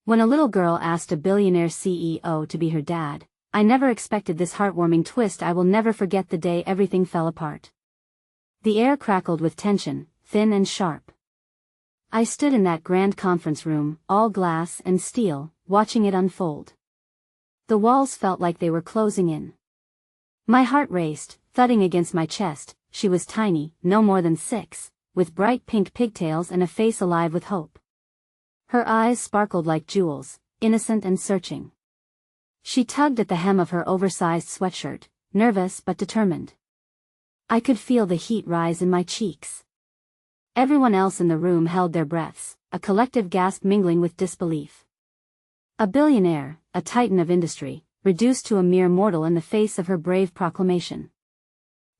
When a little girl asked a billionaire CEO to be her dad, I never expected this heartwarming twist. I will never forget the day everything fell apart. The air crackled with tension, thin and sharp. I stood in that grand conference room, all glass and steel, watching it unfold. The walls felt like they were closing in. My heart raced, thudding against my chest. She was tiny, no more than 6, with bright pink pigtails and a face alive with hope. Her eyes sparkled like jewels, innocent and searching. She tugged at the hem of her oversized sweatshirt, nervous but determined. I could feel the heat rise in my cheeks. Everyone else in the room held their breaths, a collective gasp mingling with disbelief. A billionaire, a titan of industry, reduced to a mere mortal in the face of her brave proclamation.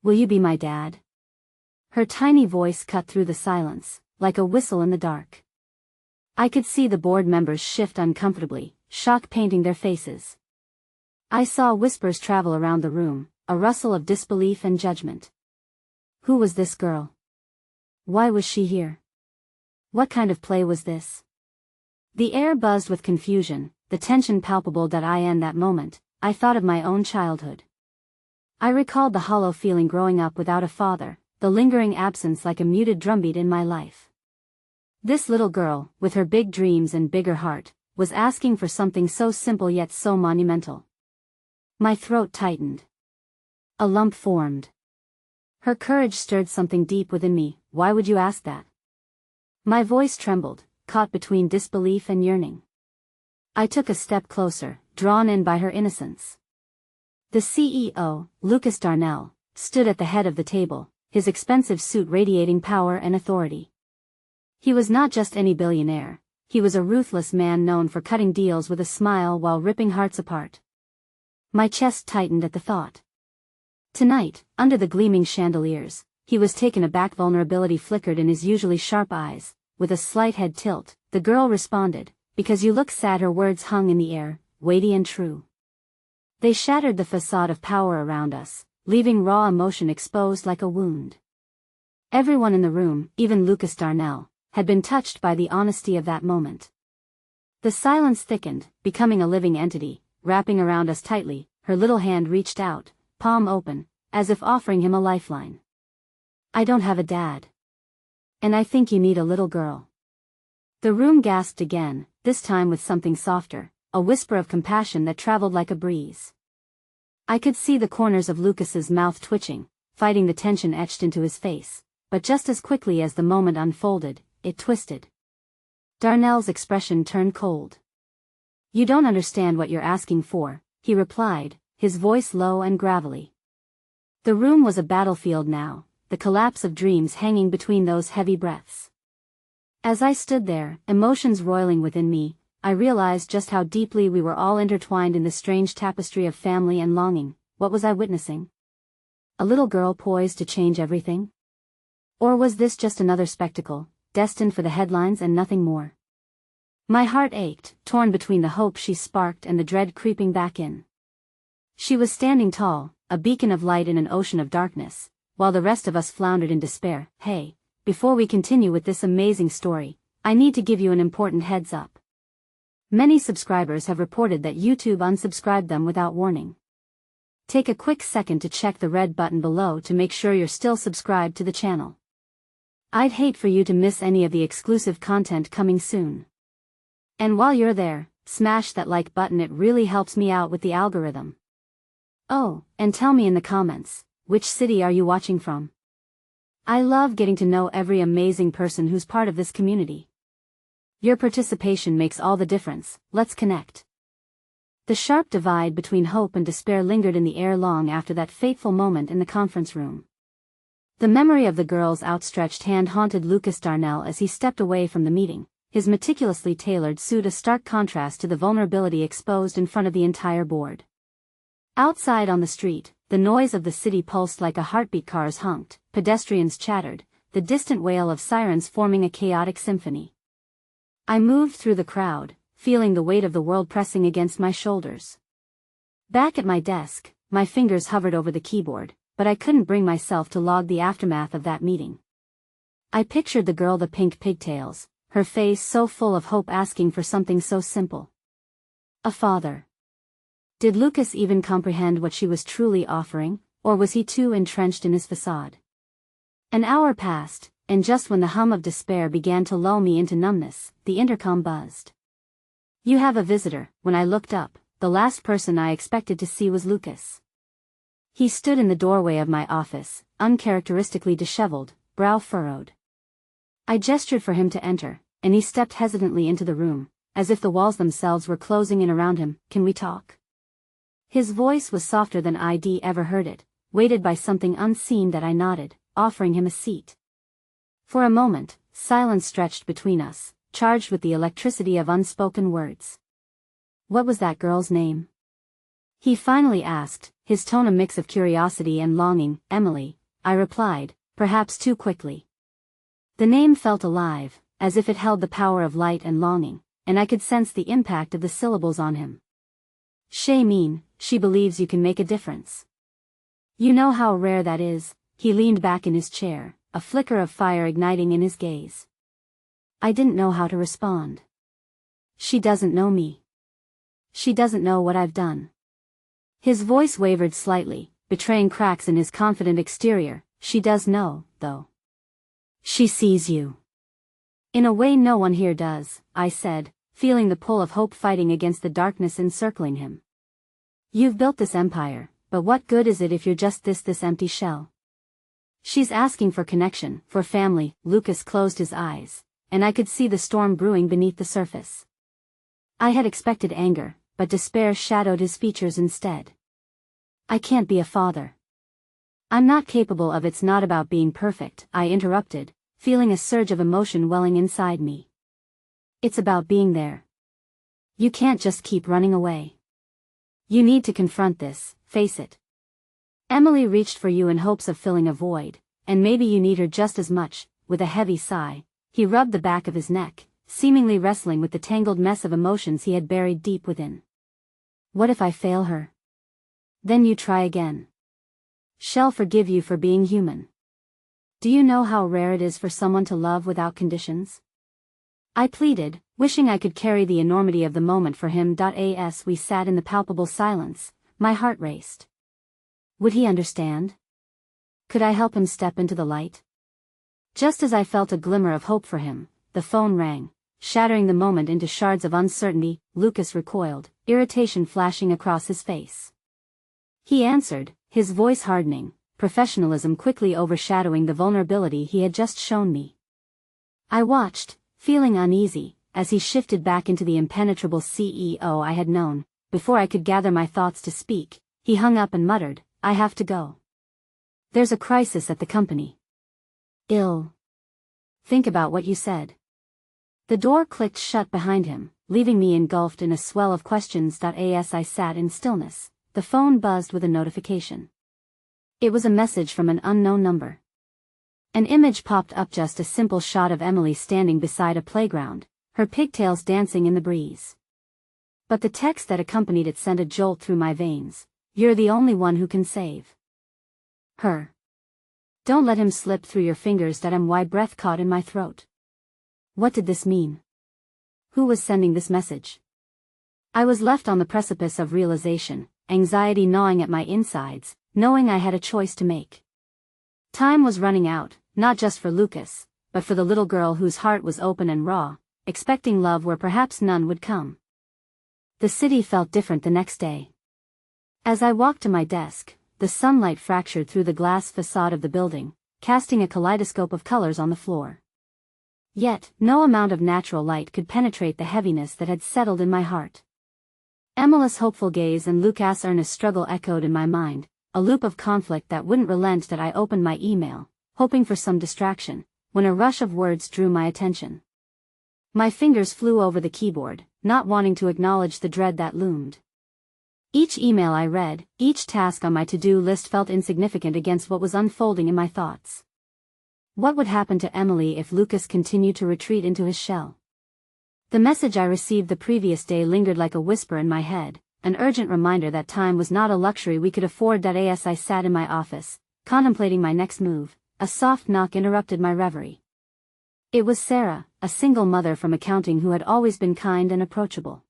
"Will you be my dad?" Her tiny voice cut through the silence, like a whistle in the dark. I could see the board members shift uncomfortably, shock painting their faces. I saw whispers travel around the room, a rustle of disbelief and judgment. Who was this girl? Why was she here? What kind of play was this? The air buzzed with confusion, the tension palpable. In that moment, I thought of my own childhood. I recalled the hollow feeling growing up without a father, the lingering absence like a muted drumbeat in my life. This little girl, with her big dreams and bigger heart, was asking for something so simple yet so monumental. My throat tightened. A lump formed. Her courage stirred something deep within me. "Why would you ask that?" My voice trembled, caught between disbelief and yearning. I took a step closer, drawn in by her innocence. The CEO, Lucas Darnell, stood at the head of the table, his expensive suit radiating power and authority. He was not just any billionaire, he was a ruthless man known for cutting deals with a smile while ripping hearts apart. My chest tightened at the thought. Tonight, under the gleaming chandeliers, he was taken aback. Vulnerability flickered in his usually sharp eyes. With a slight head tilt, the girl responded, "Because you look sad." Her words hung in the air, weighty and true. They shattered the facade of power around us, leaving raw emotion exposed like a wound. Everyone in the room, even Lucas Darnell, had been touched by the honesty of that moment. The silence thickened, becoming a living entity, wrapping around us tightly. Her little hand reached out, palm open, as if offering him a lifeline. "I don't have a dad. And I think you need a little girl." The room gasped again, this time with something softer, a whisper of compassion that traveled like a breeze. I could see the corners of Lucas's mouth twitching, fighting the tension etched into his face, but just as quickly as the moment unfolded, it twisted. Darnell's expression turned cold. "You don't understand what you're asking for," he replied, his voice low and gravelly. The room was a battlefield now, the collapse of dreams hanging between those heavy breaths. As I stood there, emotions roiling within me, I realized just how deeply we were all intertwined in this strange tapestry of family and longing. What was I witnessing? A little girl poised to change everything? Or was this just another spectacle, destined for the headlines and nothing more? My heart ached, torn between the hope she sparked and the dread creeping back in. She was standing tall, a beacon of light in an ocean of darkness, while the rest of us floundered in despair. "Hey, before we continue with this amazing story, I need to give you an important heads up. Many subscribers have reported that YouTube unsubscribed them without warning. Take a quick second to check the red button below to make sure you're still subscribed to the channel. I'd hate for you to miss any of the exclusive content coming soon. And while you're there, smash that like button. It really helps me out with the algorithm. Oh, and tell me in the comments, which city are you watching from? I love getting to know every amazing person who's part of this community. Your participation makes all the difference. Let's connect. The sharp divide between hope and despair lingered in the air long after that fateful moment in the conference room. The memory of the girl's outstretched hand haunted Lucas Darnell as he stepped away from the meeting, his meticulously tailored suit a stark contrast to the vulnerability exposed in front of the entire board. Outside on the street, the noise of the city pulsed like a heartbeat. Cars honked, pedestrians chattered, the distant wail of sirens forming a chaotic symphony. I moved through the crowd, feeling the weight of the world pressing against my shoulders. Back at my desk, my fingers hovered over the keyboard, but I couldn't bring myself to log the aftermath of that meeting. I pictured the girl, the pink pigtails, her face so full of hope, asking for something so simple. A father. Did Lucas even comprehend what she was truly offering, or was he too entrenched in his facade? An hour passed, and just when the hum of despair began to lull me into numbness, the intercom buzzed. "You have a visitor." When I looked up, the last person I expected to see was Lucas. He stood in the doorway of my office, uncharacteristically disheveled, brow furrowed. I gestured for him to enter, and he stepped hesitantly into the room, as if the walls themselves were closing in around him. "Can we talk?" His voice was softer than I'd ever heard it, weighted by something unseen. That I nodded, offering him a seat. For a moment, silence stretched between us, charged with the electricity of unspoken words. "What was that girl's name?" he finally asked, his tone a mix of curiosity and longing. "Emily," I replied, perhaps too quickly. The name felt alive, as if it held the power of light and longing, and I could sense the impact of the syllables on him. She believes you can make a difference. You know how rare that is." He leaned back in his chair, a flicker of fire igniting in his gaze. I didn't know how to respond. "She doesn't know me. She doesn't know what I've done." His voice wavered slightly, betraying cracks in his confident exterior. "She does know, though. She sees you." "In a way no one here does," I said, feeling the pull of hope fighting against the darkness encircling him. "You've built this empire, but what good is it if you're just this empty shell? She's asking for connection, for family." Lucas closed his eyes, and I could see the storm brewing beneath the surface. I had expected anger, but despair shadowed his features instead. "I can't be a father. I'm not capable of." "It's not about being perfect," I interrupted, feeling a surge of emotion welling inside me. "It's about being there. You can't just keep running away. You need to confront this, face it. Emily reached for you in hopes of filling a void, and maybe you need her just as much." With a heavy sigh, he rubbed the back of his neck, seemingly wrestling with the tangled mess of emotions he had buried deep within. "What if I fail her? Then you try again. She'll forgive you for being human. Do you know how rare it is for someone to love without conditions?" I pleaded, wishing I could carry the enormity of the moment for him. As we sat in the palpable silence, my heart raced. Would he understand? Could I help him step into the light? Just as I felt a glimmer of hope for him, the phone rang, shattering the moment into shards of uncertainty. Lucas recoiled, irritation flashing across his face. He answered, his voice hardening, professionalism quickly overshadowing the vulnerability he had just shown me. I watched, feeling uneasy, as he shifted back into the impenetrable CEO I had known. Before I could gather my thoughts to speak, he hung up and muttered, "I have to go. There's a crisis at the company." "Ill. Think about what you said." The door clicked shut behind him, leaving me engulfed in a swell of questions. As I sat in stillness, the phone buzzed with a notification. It was a message from an unknown number. An image popped up, just a simple shot of Emily standing beside a playground, her pigtails dancing in the breeze. But the text that accompanied it sent a jolt through my veins. "You're the only one who can save her. Don't let him slip through your fingers." My breath caught in my throat. What did this mean? Who was sending this message? I was left on the precipice of realization, anxiety gnawing at my insides, knowing I had a choice to make. Time was running out, not just for Lucas, but for the little girl whose heart was open and raw, expecting love where perhaps none would come. The city felt different the next day. As I walked to my desk, the sunlight fractured through the glass facade of the building, casting a kaleidoscope of colors on the floor. Yet, no amount of natural light could penetrate the heaviness that had settled in my heart. Emily's hopeful gaze and Lucas' earnest struggle echoed in my mind, a loop of conflict that wouldn't relent. I opened my email, hoping for some distraction, when a rush of words drew my attention. My fingers flew over the keyboard, not wanting to acknowledge the dread that loomed. Each email I read, each task on my to-do list felt insignificant against what was unfolding in my thoughts. What would happen to Emily if Lucas continued to retreat into his shell? The message I received the previous day lingered like a whisper in my head, an urgent reminder that time was not a luxury we could afford. As I sat in my office, contemplating my next move, a soft knock interrupted my reverie. It was Sarah, a single mother from accounting who had always been kind and approachable.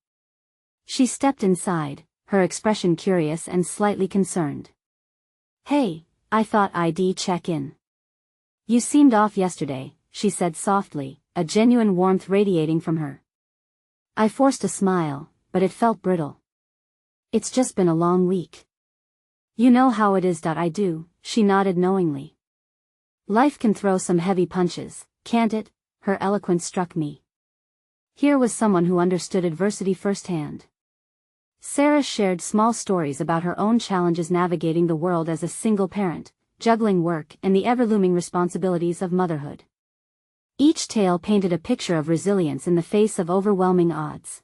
She stepped inside, her expression curious and slightly concerned. "Hey, I thought I'd check in. You seemed off yesterday," she said softly, a genuine warmth radiating from her. I forced a smile, but it felt brittle. "It's just been a long week. You know how it is. I do," she nodded knowingly. "Life can throw some heavy punches, can't it?" Her eloquence struck me. Here was someone who understood adversity firsthand. Sarah shared small stories about her own challenges navigating the world as a single parent, juggling work and the ever-looming responsibilities of motherhood. Each tale painted a picture of resilience in the face of overwhelming odds.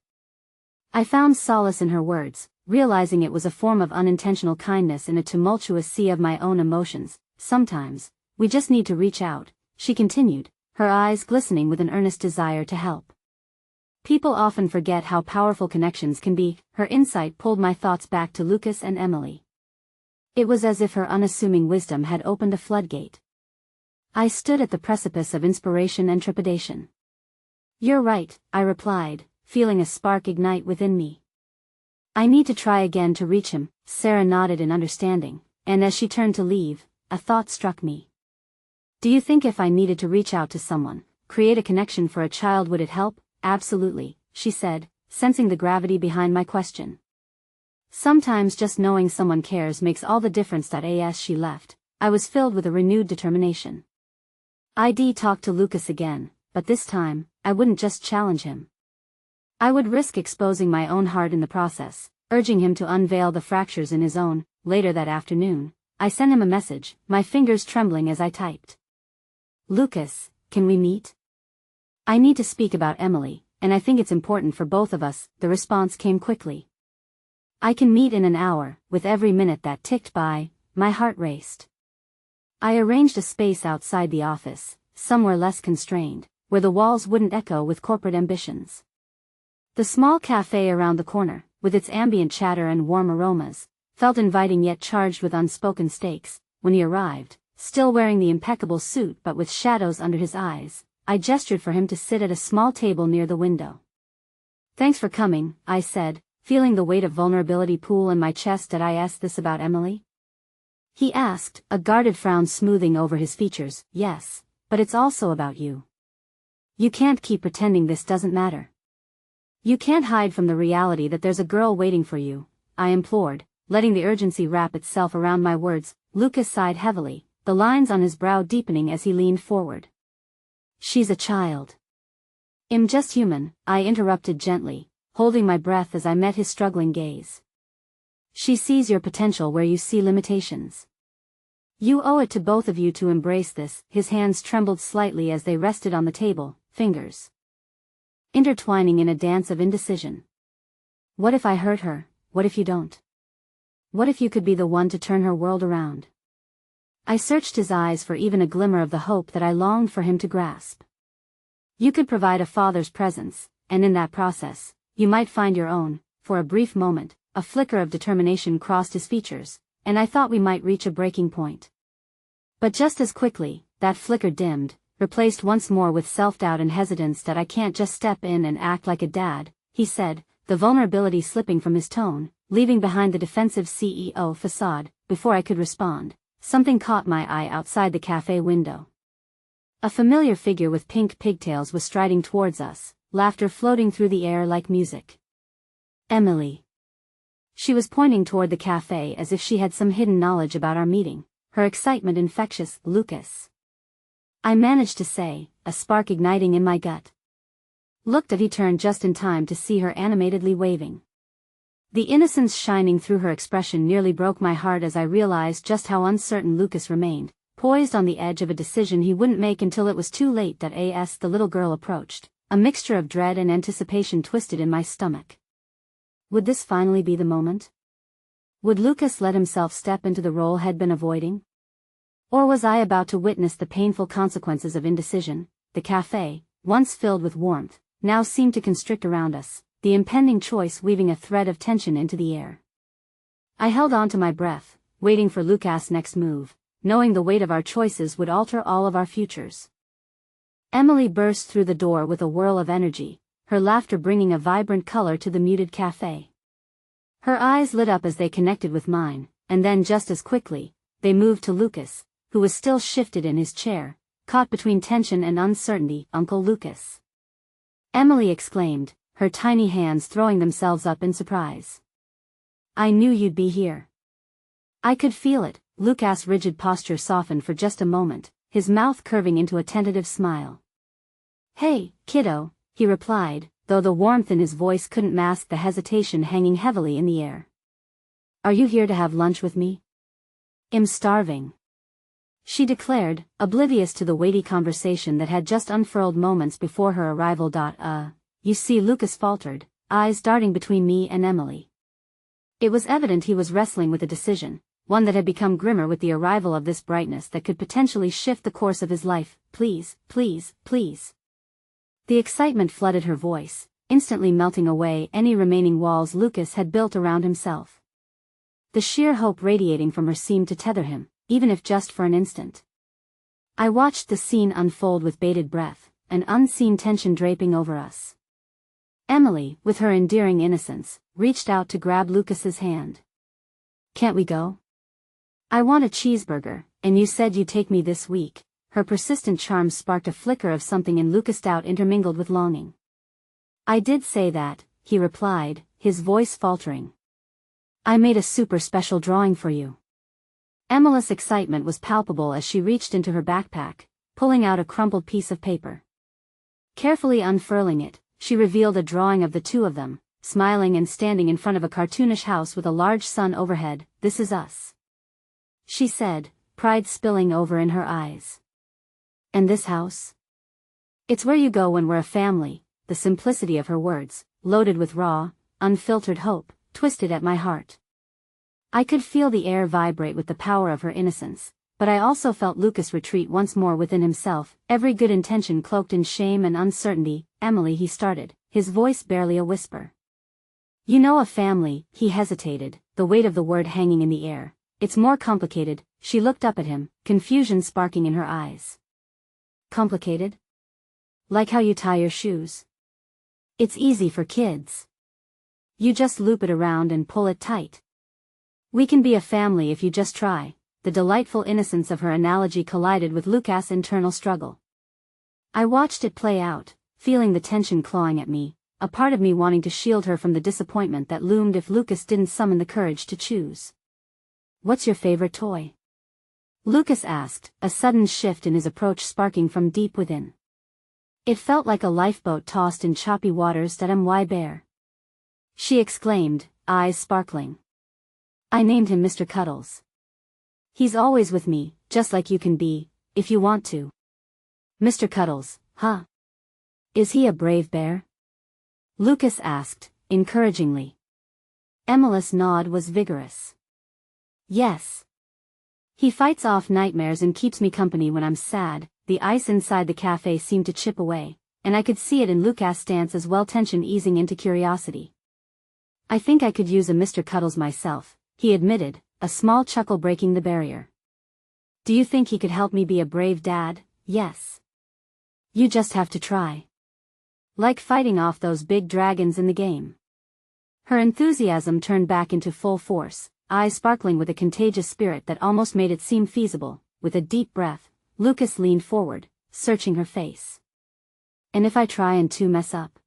I found solace in her words, realizing it was a form of unintentional kindness in a tumultuous sea of my own emotions. "Sometimes, we just need to reach out," she continued, her eyes glistening with an earnest desire to help. "People often forget how powerful connections can be." Her insight pulled my thoughts back to Lucas and Emily. It was as if her unassuming wisdom had opened a floodgate. I stood at the precipice of inspiration and trepidation. "You're right," I replied, feeling a spark ignite within me. "I need to try again to reach him." Sarah nodded in understanding, and as she turned to leave, a thought struck me. "Do you think if I needed to reach out to someone, create a connection for a child, would it help?" "Absolutely," she said, sensing the gravity behind my question. "Sometimes just knowing someone cares makes all the difference." As she left, I was filled with a renewed determination. I'd talk to Lucas again, but this time, I wouldn't just challenge him. I would risk exposing my own heart in the process, urging him to unveil the fractures in his own. Later that afternoon, I sent him a message, my fingers trembling as I typed. "Lucas, can we meet? I need to speak about Emily, and I think it's important for both of us." The response came quickly. "I can meet in an hour." With every minute that ticked by, my heart raced. I arranged a space outside the office, somewhere less constrained, where the walls wouldn't echo with corporate ambitions. The small cafe around the corner, with its ambient chatter and warm aromas, felt inviting yet charged with unspoken stakes. When he arrived, still wearing the impeccable suit but with shadows under his eyes, I gestured for him to sit at a small table near the window. "Thanks for coming," I said, feeling the weight of vulnerability pool in my chest. "Did I ask this about Emily?" he asked, a guarded frown smoothing over his features. "Yes, but it's also about you. You can't keep pretending this doesn't matter. You can't hide from the reality that there's a girl waiting for you," I implored, letting the urgency wrap itself around my words. Lucas sighed heavily, the lines on his brow deepening as he leaned forward. "She's a child. I'm just human," I interrupted gently, holding my breath as I met his struggling gaze. "She sees your potential where you see limitations. You owe it to both of you to embrace this." His hands trembled slightly as they rested on the table, fingers intertwining in a dance of indecision. "What if I hurt her? What if you don't? What if you could be the one to turn her world around?" I searched his eyes for even a glimmer of the hope that I longed for him to grasp. "You could provide a father's presence, and in that process, you might find your own." For a brief moment, a flicker of determination crossed his features, and I thought we might reach a breaking point. But just as quickly, that flicker dimmed, replaced once more with self-doubt and hesitance. "That I can't just step in and act like a dad," he said, the vulnerability slipping from his tone, leaving behind the defensive CEO facade. Before I could respond, something caught my eye outside the cafe window. A familiar figure with pink pigtails was striding towards us, laughter floating through the air like music. "Emily." She was pointing toward the cafe as if she had some hidden knowledge about our meeting, her excitement infectious. "Lucas," I managed to say, a spark igniting in my gut. Looked at he turned just in time to see her animatedly waving. The innocence shining through her expression nearly broke my heart as I realized just how uncertain Lucas remained, poised on the edge of a decision he wouldn't make until it was too late. As the little girl approached, a mixture of dread and anticipation twisted in my stomach. Would this finally be the moment? Would Lucas let himself step into the role he'd been avoiding? Or was I about to witness the painful consequences of indecision? The cafe, once filled with warmth, now seemed to constrict around us, the impending choice weaving a thread of tension into the air. I held on to my breath, waiting for Lucas' next move, knowing the weight of our choices would alter all of our futures. Emily burst through the door with a whirl of energy, her laughter bringing a vibrant color to the muted cafe. Her eyes lit up as they connected with mine, and then just as quickly, they moved to Lucas, who was still shifted in his chair, caught between tension and uncertainty. "Uncle Lucas!" Emily exclaimed, her tiny hands throwing themselves up in surprise. "I knew you'd be here." I could feel it. Lucas' rigid posture softened for just a moment, his mouth curving into a tentative smile. "Hey, kiddo," he replied, though the warmth in his voice couldn't mask the hesitation hanging heavily in the air. "Are you here to have lunch with me?" "I'm starving," she declared, oblivious to the weighty conversation that had just unfurled moments before her arrival. You see," Lucas faltered, eyes darting between me and Emily. It was evident he was wrestling with a decision, one that had become grimmer with the arrival of this brightness that could potentially shift the course of his life. "Please, please, please." The excitement flooded her voice, instantly melting away any remaining walls Lucas had built around himself. The sheer hope radiating from her seemed to tether him, even if just for an instant. I watched the scene unfold with bated breath, an unseen tension draping over us. Emily, with her endearing innocence, reached out to grab Lucas's hand. "Can't we go? I want a cheeseburger, and you said you'd take me this week." Her persistent charm sparked a flicker of something in Lucas' doubt intermingled with longing. "I did say that," he replied, his voice faltering. "I made a super special drawing for you." Emily's excitement was palpable as she reached into her backpack, pulling out a crumpled piece of paper. Carefully unfurling it, she revealed a drawing of the two of them, smiling and standing in front of a cartoonish house with a large sun overhead. "This is us," she said, pride spilling over in her eyes. "And this house? It's where you go when we're a family." The simplicity of her words, loaded with raw, unfiltered hope, twisted at my heart. I could feel the air vibrate with the power of her innocence, but I also felt Lucas retreat once more within himself, every good intention cloaked in shame and uncertainty. "Emily," he started, his voice barely a whisper. "You know, a family," he hesitated, the weight of the word hanging in the air. "It's more complicated." She looked up at him, confusion sparking in her eyes. "Complicated? Like how you tie your shoes? It's easy for kids. You just loop it around and pull it tight. We can be a family if you just try." The delightful innocence of her analogy collided with Lucas' internal struggle. I watched it play out, feeling the tension clawing at me, a part of me wanting to shield her from the disappointment that loomed if Lucas didn't summon the courage to choose. "What's your favorite toy?" Lucas asked, a sudden shift in his approach sparking from deep within. It felt like a lifeboat tossed in choppy waters. "My bear," she exclaimed, eyes sparkling. "I named him Mr. Cuddles. He's always with me, just like you can be, if you want to." "Mr. Cuddles, huh? Is he a brave bear?" Lucas asked, encouragingly. Emily's nod was vigorous. "Yes. He fights off nightmares and keeps me company when I'm sad." The ice inside the cafe seemed to chip away, and I could see it in Lucas' stance as well, tension easing into curiosity. "I think I could use a Mr. Cuddles myself," he admitted, a small chuckle breaking the barrier. "Do you think he could help me be a brave dad?" "Yes. You just have to try. Like fighting off those big dragons in the game." Her enthusiasm turned back into full force, eyes sparkling with a contagious spirit that almost made it seem feasible. With a deep breath, Lucas leaned forward, searching her face. "And if I try and mess up?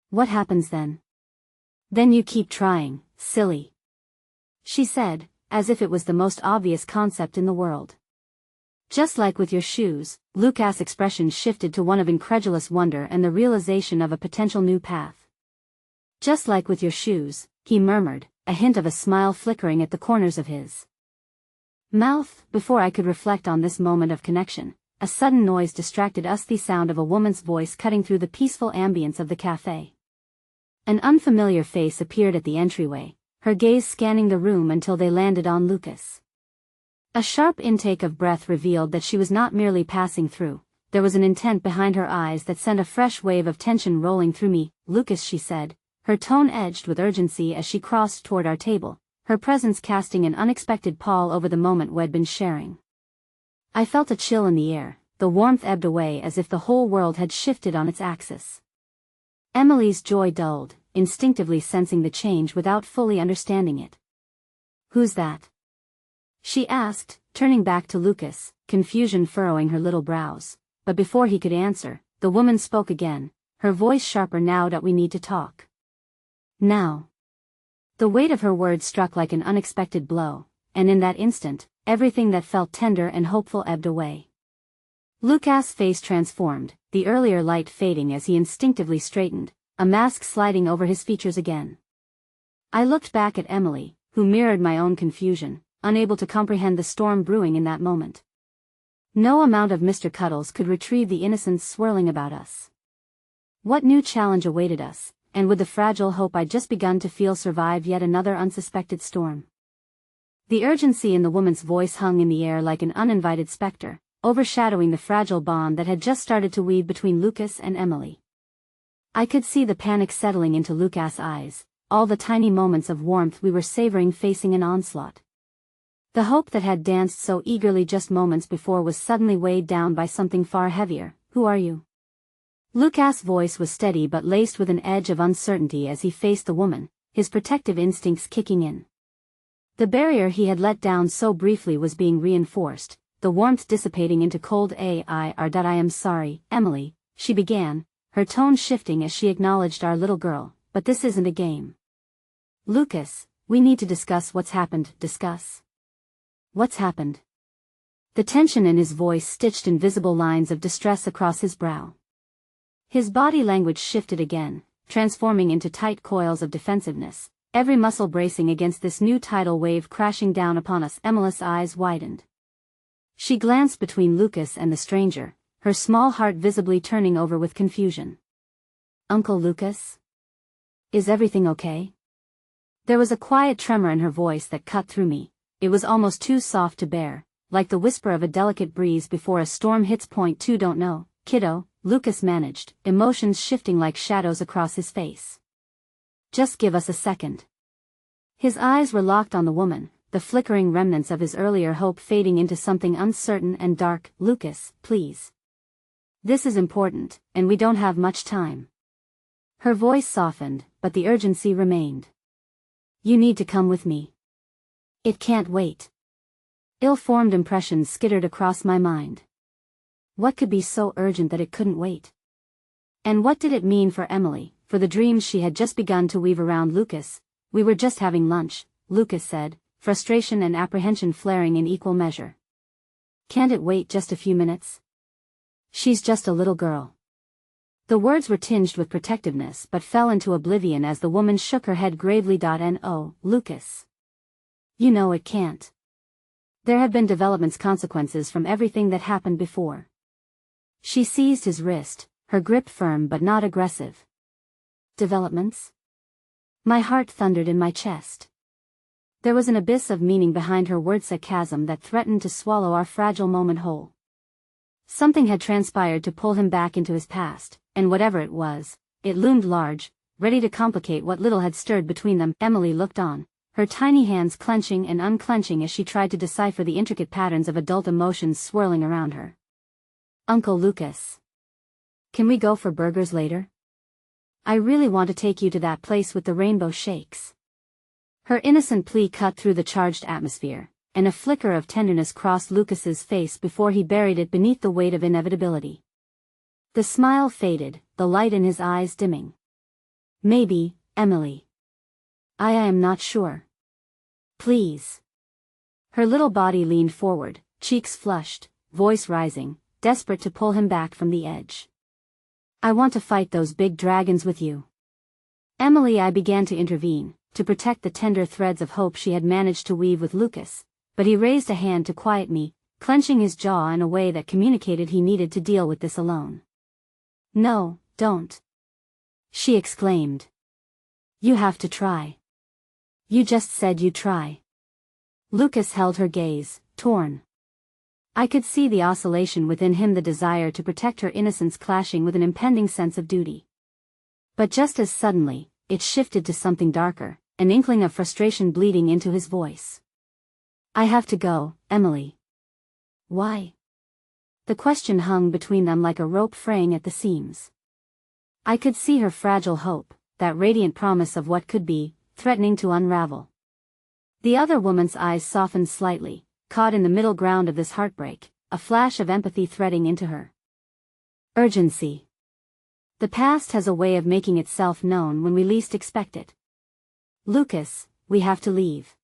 What happens then?" "Then you keep trying, silly," she said, as if it was the most obvious concept in the world. "Just like with your shoes." Lucas' expression shifted to one of incredulous wonder and the realization of a potential new path. "Just like with your shoes," he murmured, a hint of a smile flickering at the corners of his mouth. Before I could reflect on this moment of connection, a sudden noise distracted us, the sound of a woman's voice cutting through the peaceful ambience of the cafe. An unfamiliar face appeared at the entryway, her gaze scanning the room until they landed on Lucas. A sharp intake of breath revealed that she was not merely passing through. There was an intent behind her eyes that sent a fresh wave of tension rolling through me. "Lucas," she said, her tone edged with urgency as she crossed toward our table, her presence casting an unexpected pall over the moment we'd been sharing. I felt a chill in the air, the warmth ebbed away as if the whole world had shifted on its axis. Emily's joy dulled, instinctively sensing the change without fully understanding it. "Who's that?" she asked, turning back to Lucas, confusion furrowing her little brows. But before he could answer, the woman spoke again, her voice sharper. "Now that we need to talk. Now." The weight of her words struck like an unexpected blow, and in that instant, everything that felt tender and hopeful ebbed away. Lucas' face transformed, the earlier light fading as he instinctively straightened, a mask sliding over his features again. I looked back at Emily, who mirrored my own confusion, unable to comprehend the storm brewing in that moment. No amount of Mr. Cuddles could retrieve the innocence swirling about us. What new challenge awaited us, and would the fragile hope I'd just begun to feel survive yet another unsuspected storm? The urgency in the woman's voice hung in the air like an uninvited specter, overshadowing the fragile bond that had just started to weave between Lucas and Emily. I could see the panic settling into Lucas' eyes, all the tiny moments of warmth we were savoring facing an onslaught. The hope that had danced so eagerly just moments before was suddenly weighed down by something far heavier. "Who are you?" Lucas' voice was steady but laced with an edge of uncertainty as he faced the woman, his protective instincts kicking in. The barrier he had let down so briefly was being reinforced, the warmth dissipating into cold "I am sorry, Emily," she began, her tone shifting as she acknowledged our little girl, "but this isn't a game. Lucas, we need to discuss what's happened." "Discuss? What's happened?" The tension in his voice stitched invisible lines of distress across his brow. His body language shifted again, transforming into tight coils of defensiveness, every muscle bracing against this new tidal wave crashing down upon us. Emily's eyes widened. She glanced between Lucas and the stranger, her small heart visibly turning over with confusion. "Uncle Lucas? Is everything okay?" There was a quiet tremor in her voice that cut through me. It was almost too soft to bear, like the whisper of a delicate breeze before a storm hits. "2 Don't know, kiddo," Lucas managed, emotions shifting like shadows across his face. "Just give us a second." His eyes were locked on the woman, the flickering remnants of his earlier hope fading into something uncertain and dark. "Lucas, please. This is important, and we don't have much time." Her voice softened, but the urgency remained. "You need to come with me. It can't wait." Ill-formed impressions skittered across my mind. What could be so urgent that it couldn't wait? And what did it mean for Emily, for the dreams she had just begun to weave around Lucas? "We were just having lunch," Lucas said, frustration and apprehension flaring in equal measure. "Can't it wait just a few minutes? She's just a little girl." The words were tinged with protectiveness but fell into oblivion as the woman shook her head gravely. "No, Lucas. You know it can't. There have been developments, consequences from everything that happened before." She seized his wrist, her grip firm but not aggressive. "Developments?" My heart thundered in my chest. There was an abyss of meaning behind her words, a chasm that threatened to swallow our fragile moment whole. Something had transpired to pull him back into his past, and whatever it was, it loomed large, ready to complicate what little had stirred between them. Emily looked on, her tiny hands clenching and unclenching as she tried to decipher the intricate patterns of adult emotions swirling around her. "Uncle Lucas. Can we go for burgers later? I really want to take you to that place with the rainbow shakes." Her innocent plea cut through the charged atmosphere, and a flicker of tenderness crossed Lucas's face before he buried it beneath the weight of inevitability. The smile faded, the light in his eyes dimming. "Maybe, Emily. I am not sure. Please." Her little body leaned forward, cheeks flushed, voice rising, desperate to pull him back from the edge. "I want to fight those big dragons with you." Emily, I began to intervene, to protect the tender threads of hope she had managed to weave with Lucas, but he raised a hand to quiet me, clenching his jaw in a way that communicated he needed to deal with this alone. "No, don't," she exclaimed. "You have to try. You just said you'd try." Lucas held her gaze, torn. I could see the oscillation within him, the desire to protect her innocence clashing with an impending sense of duty. But just as suddenly, it shifted to something darker, an inkling of frustration bleeding into his voice. "I have to go, Emily." "Why?" The question hung between them like a rope fraying at the seams. I could see her fragile hope, that radiant promise of what could be, threatening to unravel. The other woman's eyes softened slightly, caught in the middle ground of this heartbreak, a flash of empathy threading into her. Urgency. The past has a way of making itself known when we least expect it. Lucas, we have to leave.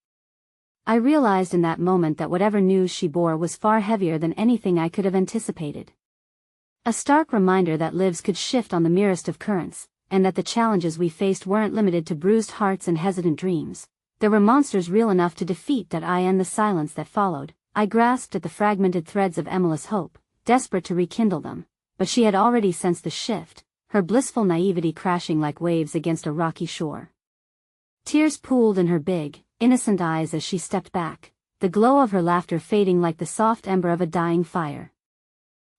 I realized in that moment that whatever news she bore was far heavier than anything I could have anticipated. A stark reminder that lives could shift on the merest of currents, and that the challenges we faced weren't limited to bruised hearts and hesitant dreams. There were monsters real enough to defeat that I and the silence that followed. I grasped at the fragmented threads of Emily's hope, desperate to rekindle them, but she had already sensed the shift, her blissful naivety crashing like waves against a rocky shore. Tears pooled in her big, innocent eyes as she stepped back, the glow of her laughter fading like the soft ember of a dying fire.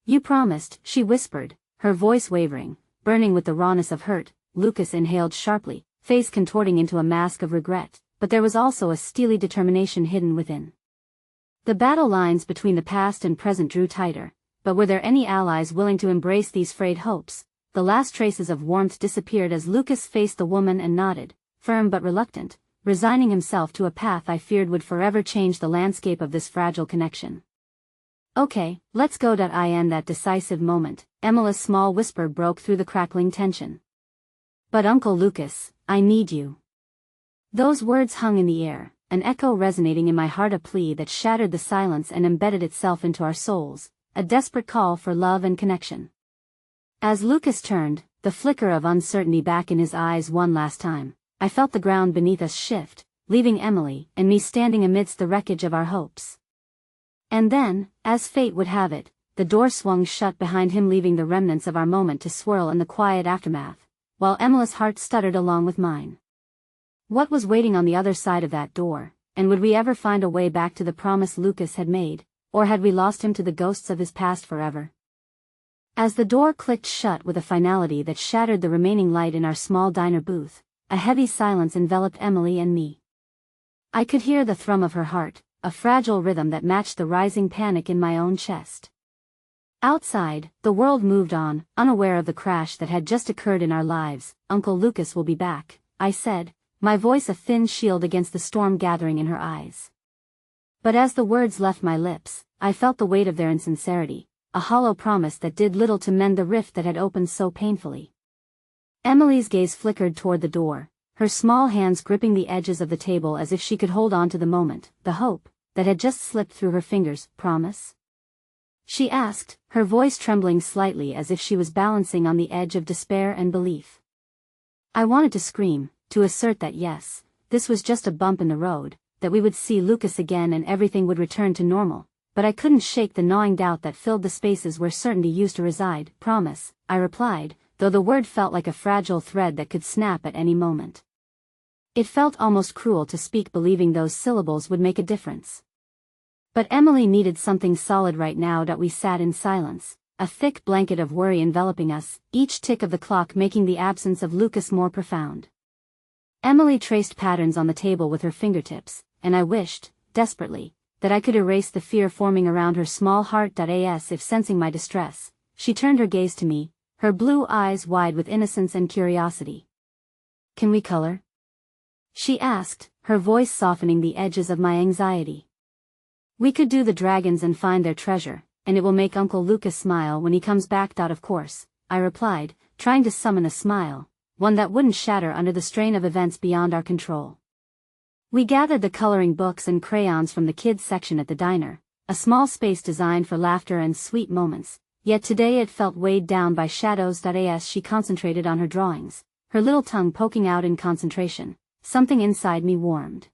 "You promised," she whispered, her voice wavering, burning with the rawness of hurt. Lucas inhaled sharply, face contorting into a mask of regret, but there was also a steely determination hidden within. The battle lines between the past and present drew tighter, but were there any allies willing to embrace these frayed hopes? The last traces of warmth disappeared as Lucas faced the woman and nodded, firm but reluctant, resigning himself to a path I feared would forever change the landscape of this fragile connection. "Okay, let's go." In that decisive moment, Emily's small whisper broke through the crackling tension. "But Uncle Lucas, I need you." Those words hung in the air, an echo resonating in my heart, a plea that shattered the silence and embedded itself into our souls, a desperate call for love and connection. As Lucas turned, the flicker of uncertainty back in his eyes one last time, I felt the ground beneath us shift, leaving Emily and me standing amidst the wreckage of our hopes. And then, as fate would have it, the door swung shut behind him, leaving the remnants of our moment to swirl in the quiet aftermath, while Emily's heart stuttered along with mine. What was waiting on the other side of that door, and would we ever find a way back to the promise Lucas had made, or had we lost him to the ghosts of his past forever? As the door clicked shut with a finality that shattered the remaining light in our small diner booth, a heavy silence enveloped Emily and me. I could hear the thrum of her heart, a fragile rhythm that matched the rising panic in my own chest. Outside, the world moved on, unaware of the crash that had just occurred in our lives. "Uncle Lucas will be back," I said, my voice a thin shield against the storm gathering in her eyes. But as the words left my lips, I felt the weight of their insincerity, a hollow promise that did little to mend the rift that had opened so painfully. Emily's gaze flickered toward the door, her small hands gripping the edges of the table as if she could hold on to the moment, the hope that had just slipped through her fingers. "Promise?" she asked, her voice trembling slightly as if she was balancing on the edge of despair and belief. I wanted to scream, to assert that yes, this was just a bump in the road, that we would see Lucas again and everything would return to normal, but I couldn't shake the gnawing doubt that filled the spaces where certainty used to reside. "Promise," I replied, though the word felt like a fragile thread that could snap at any moment. It felt almost cruel to speak believing those syllables would make a difference. But Emily needed something solid right now. We sat in silence, a thick blanket of worry enveloping us, each tick of the clock making the absence of Lucas more profound. Emily traced patterns on the table with her fingertips, and I wished, desperately, that I could erase the fear forming around her small heart. As if sensing my distress, she turned her gaze to me, her blue eyes wide with innocence and curiosity. "Can we color?" she asked, her voice softening the edges of my anxiety. "We could do the dragons and find their treasure, and it will make Uncle Lucas smile when he comes back." "Of course," I replied, trying to summon a smile, one that wouldn't shatter under the strain of events beyond our control. We gathered the coloring books and crayons from the kids' section at the diner, a small space designed for laughter and sweet moments, yet today it felt weighed down by shadows. As she concentrated on her drawings, her little tongue poking out in concentration, something inside me warmed.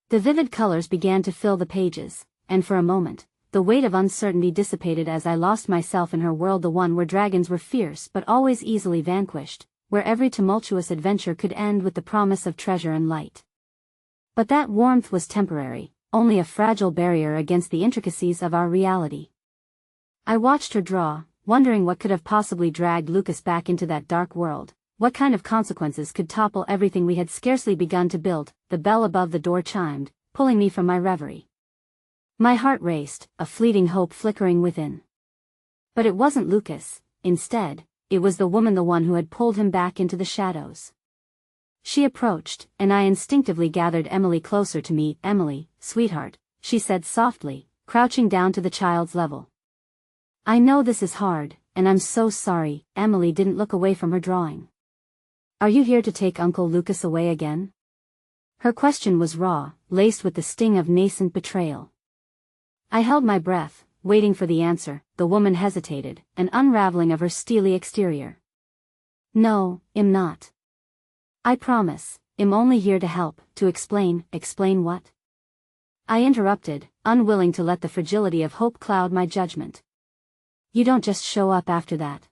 The vivid colors began to fill the pages, and for a moment, the weight of uncertainty dissipated as I lost myself in her world, the one where dragons were fierce but always easily vanquished, where every tumultuous adventure could end with the promise of treasure and light. But that warmth was temporary, only a fragile barrier against the intricacies of our reality. I watched her draw, wondering what could have possibly dragged Lucas back into that dark world. What kind of consequences could topple everything we had scarcely begun to build? The bell above the door chimed, pulling me from my reverie. My heart raced, a fleeting hope flickering within. But it wasn't Lucas. Instead, it was the one who had pulled him back into the shadows. She approached, and I instinctively gathered Emily closer to me. "Emily, sweetheart," she said softly, crouching down to the child's level. "I know this is hard, and I'm so sorry." Emily didn't look away from her drawing. "Are you here to take Uncle Lucas away again?" Her question was raw, laced with the sting of nascent betrayal. I held my breath, waiting for the answer. The woman hesitated, an unraveling of her steely exterior. "No, I'm not. I promise, I'm only here to help, to explain." "Explain what?" I interrupted, unwilling to let the fragility of hope cloud my judgment. "You don't just show up after that.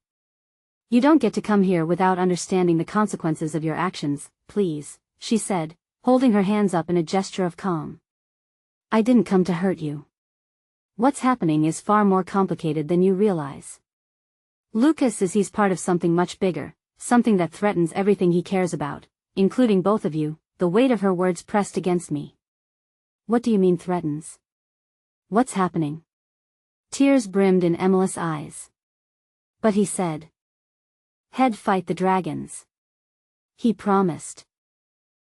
You don't get to come here without understanding the consequences of your actions, please," she said, holding her hands up in a gesture of calm. "I didn't come to hurt you. What's happening is far more complicated than you realize. He's part of something much bigger, something that threatens everything he cares about, including both of you." The weight of her words pressed against me. "What do you mean threatens? What's happening?" Tears brimmed in Emily's eyes. "But he said he'd fight the dragons. He promised."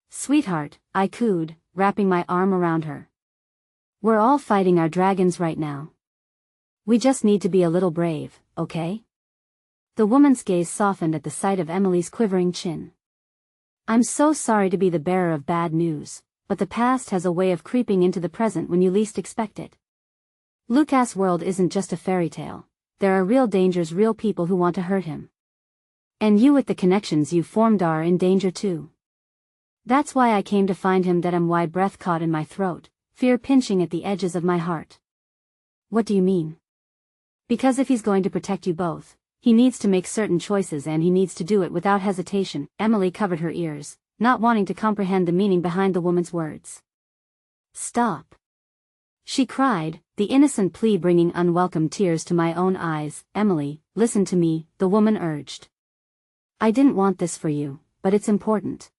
"Sweetheart," I cooed, wrapping my arm around her. "We're all fighting our dragons right now. We just need to be a little brave, okay?" The woman's gaze softened at the sight of Emily's quivering chin. "I'm so sorry to be the bearer of bad news, but the past has a way of creeping into the present when you least expect it. Lucas' world isn't just a fairy tale. There are real dangers, real people who want to hurt him. And you with the connections you've formed are in danger too. That's why I came to find him." My breath caught in my throat, fear pinching at the edges of my heart. "What do you mean?" "Because if he's going to protect you both, he needs to make certain choices, and he needs to do it without hesitation." Emily covered her ears, not wanting to comprehend the meaning behind the woman's words. "Stop!" she cried, the innocent plea bringing unwelcome tears to my own eyes. "Emily, listen to me," the woman urged. "I didn't want this for you, but it's important.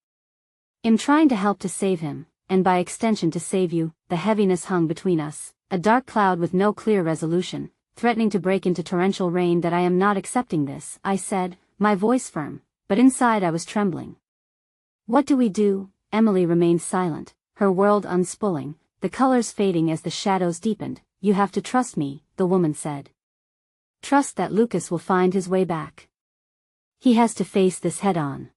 I'm trying to help to save him, and by extension to save you." The heaviness hung between us, a dark cloud with no clear resolution, threatening to break into torrential rain. "I am not accepting this," I said, my voice firm, but inside I was trembling. "What do we do?" Emily remained silent, her world unspooling, the colors fading as the shadows deepened. "You have to trust me," the woman said. "Trust that Lucas will find his way back. He has to face this head on.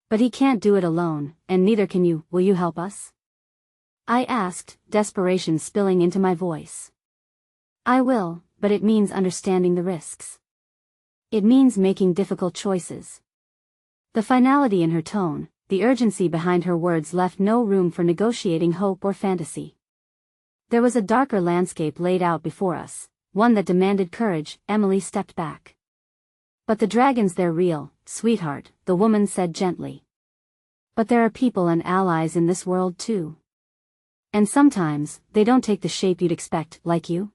But he can't do it alone, and neither can you. Will you help us?" I asked, desperation spilling into my voice. "I will, but it means understanding the risks. It means making difficult choices." The finality in her tone, the urgency behind her words left no room for negotiating hope or fantasy. There was a darker landscape laid out before us, one that demanded courage. Emily stepped back. "But the dragons, they're real, sweetheart," the woman said gently. "But there are people and allies in this world too. And sometimes, they don't take the shape you'd expect, like you?"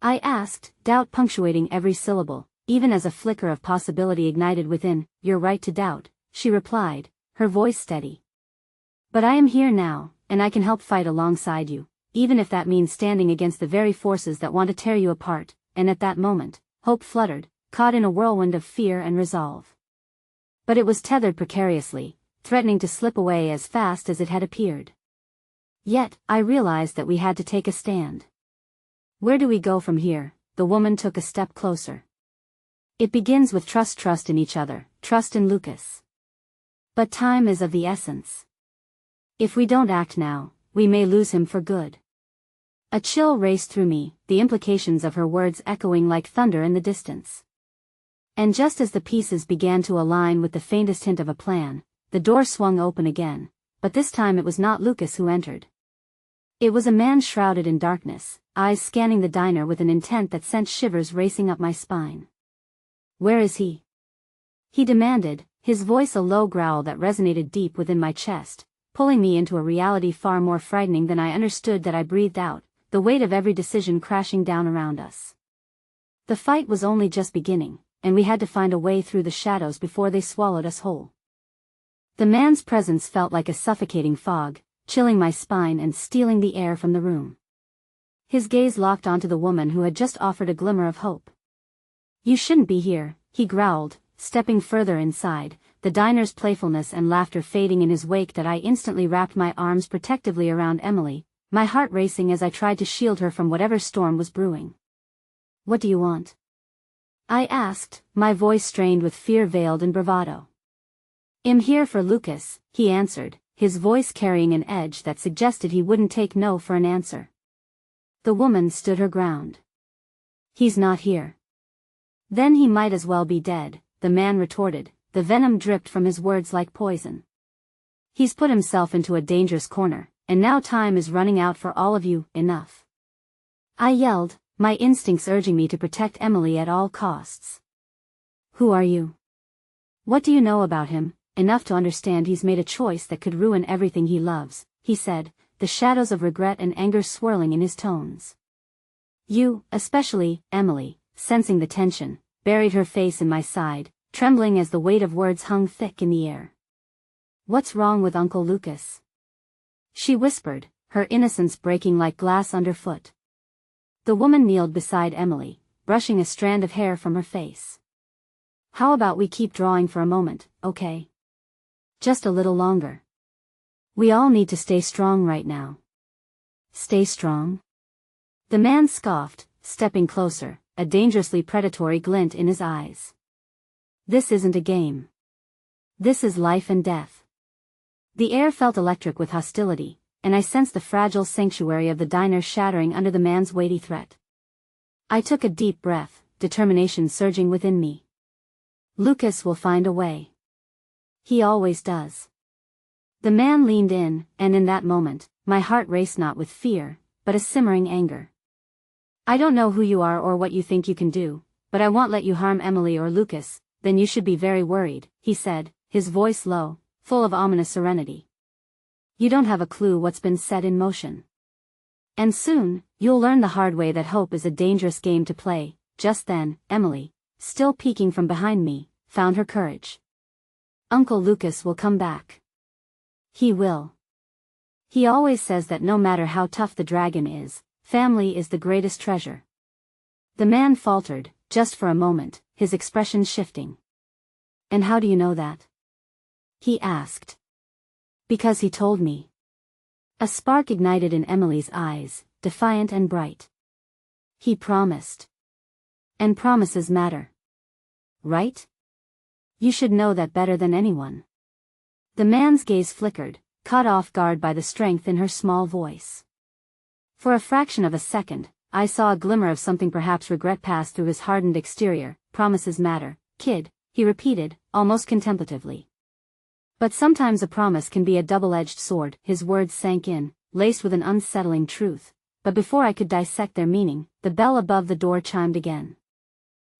I asked, doubt punctuating every syllable, even as a flicker of possibility ignited within. "You're right to doubt," she replied, her voice steady. "But I am here now, and I can help fight alongside you, even if that means standing against the very forces that want to tear you apart." And at that moment, hope fluttered, caught in a whirlwind of fear and resolve. But it was tethered precariously, threatening to slip away as fast as it had appeared. Yet, I realized that we had to take a stand. "Where do we go from here?" The woman took a step closer. "It begins with trust in each other, trust in Lucas. But time is of the essence. If we don't act now, we may lose him for good." A chill raced through me, the implications of her words echoing like thunder in the distance. And just as the pieces began to align with the faintest hint of a plan, the door swung open again, but this time it was not Lucas who entered. It was a man shrouded in darkness, eyes scanning the diner with an intent that sent shivers racing up my spine. "Where is he?" he demanded, his voice a low growl that resonated deep within my chest, pulling me into a reality far more frightening than I understood. That I breathed out, the weight of every decision crashing down around us. The fight was only just beginning, and we had to find a way through the shadows before they swallowed us whole. The man's presence felt like a suffocating fog, chilling my spine and stealing the air from the room. His gaze locked onto the woman who had just offered a glimmer of hope. You shouldn't be here, he growled, stepping further inside, the diner's playfulness and laughter fading in his wake. That I instantly wrapped my arms protectively around Emily, my heart racing as I tried to shield her from whatever storm was brewing. What do you want? I asked, my voice strained with fear veiled in bravado. I'm here for Lucas, he answered, his voice carrying an edge that suggested he wouldn't take no for an answer. The woman stood her ground. He's not here. Then he might as well be dead, the man retorted, the venom dripped from his words like poison. He's put himself into a dangerous corner, and now time is running out for all of you. Enough. I yelled, my instincts urging me to protect Emily at all costs. Who are you? What do you know about him? Enough to understand he's made a choice that could ruin everything he loves, he said, the shadows of regret and anger swirling in his tones. You, especially, Emily, sensing the tension, buried her face in my side, trembling as the weight of words hung thick in the air. What's wrong with Uncle Lucas? She whispered, her innocence breaking like glass underfoot. The woman kneeled beside Emily, brushing a strand of hair from her face. How about we keep drawing for a moment, okay? Just a little longer. We all need to stay strong right now. Stay strong? The man scoffed, stepping closer, a dangerously predatory glint in his eyes. This isn't a game. This is life and death. The air felt electric with hostility, and I sensed the fragile sanctuary of the diner shattering under the man's weighty threat. I took a deep breath, determination surging within me. Lucas will find a way. He always does. The man leaned in, and in that moment, my heart raced not with fear, but a simmering anger. I don't know who you are or what you think you can do, but I won't let you harm Emily or Lucas. Then you should be very worried, he said, his voice low, full of ominous serenity. You don't have a clue what's been set in motion. And soon, you'll learn the hard way that hope is a dangerous game to play. Just then, Emily, still peeking from behind me, found her courage. Uncle Lucas will come back. He will. He always says that no matter how tough the dragon is, family is the greatest treasure. The man faltered, just for a moment, his expression shifting. And how do you know that? He asked. Because he told me. A spark ignited in Emily's eyes, defiant and bright. He promised. And promises matter. Right? You should know that better than anyone. The man's gaze flickered, caught off guard by the strength in her small voice. For a fraction of a second, I saw a glimmer of something, perhaps regret, pass through his hardened exterior. Promises matter, kid, he repeated, almost contemplatively. But sometimes a promise can be a double-edged sword. His words sank in, laced with an unsettling truth. But before I could dissect their meaning, the bell above the door chimed again.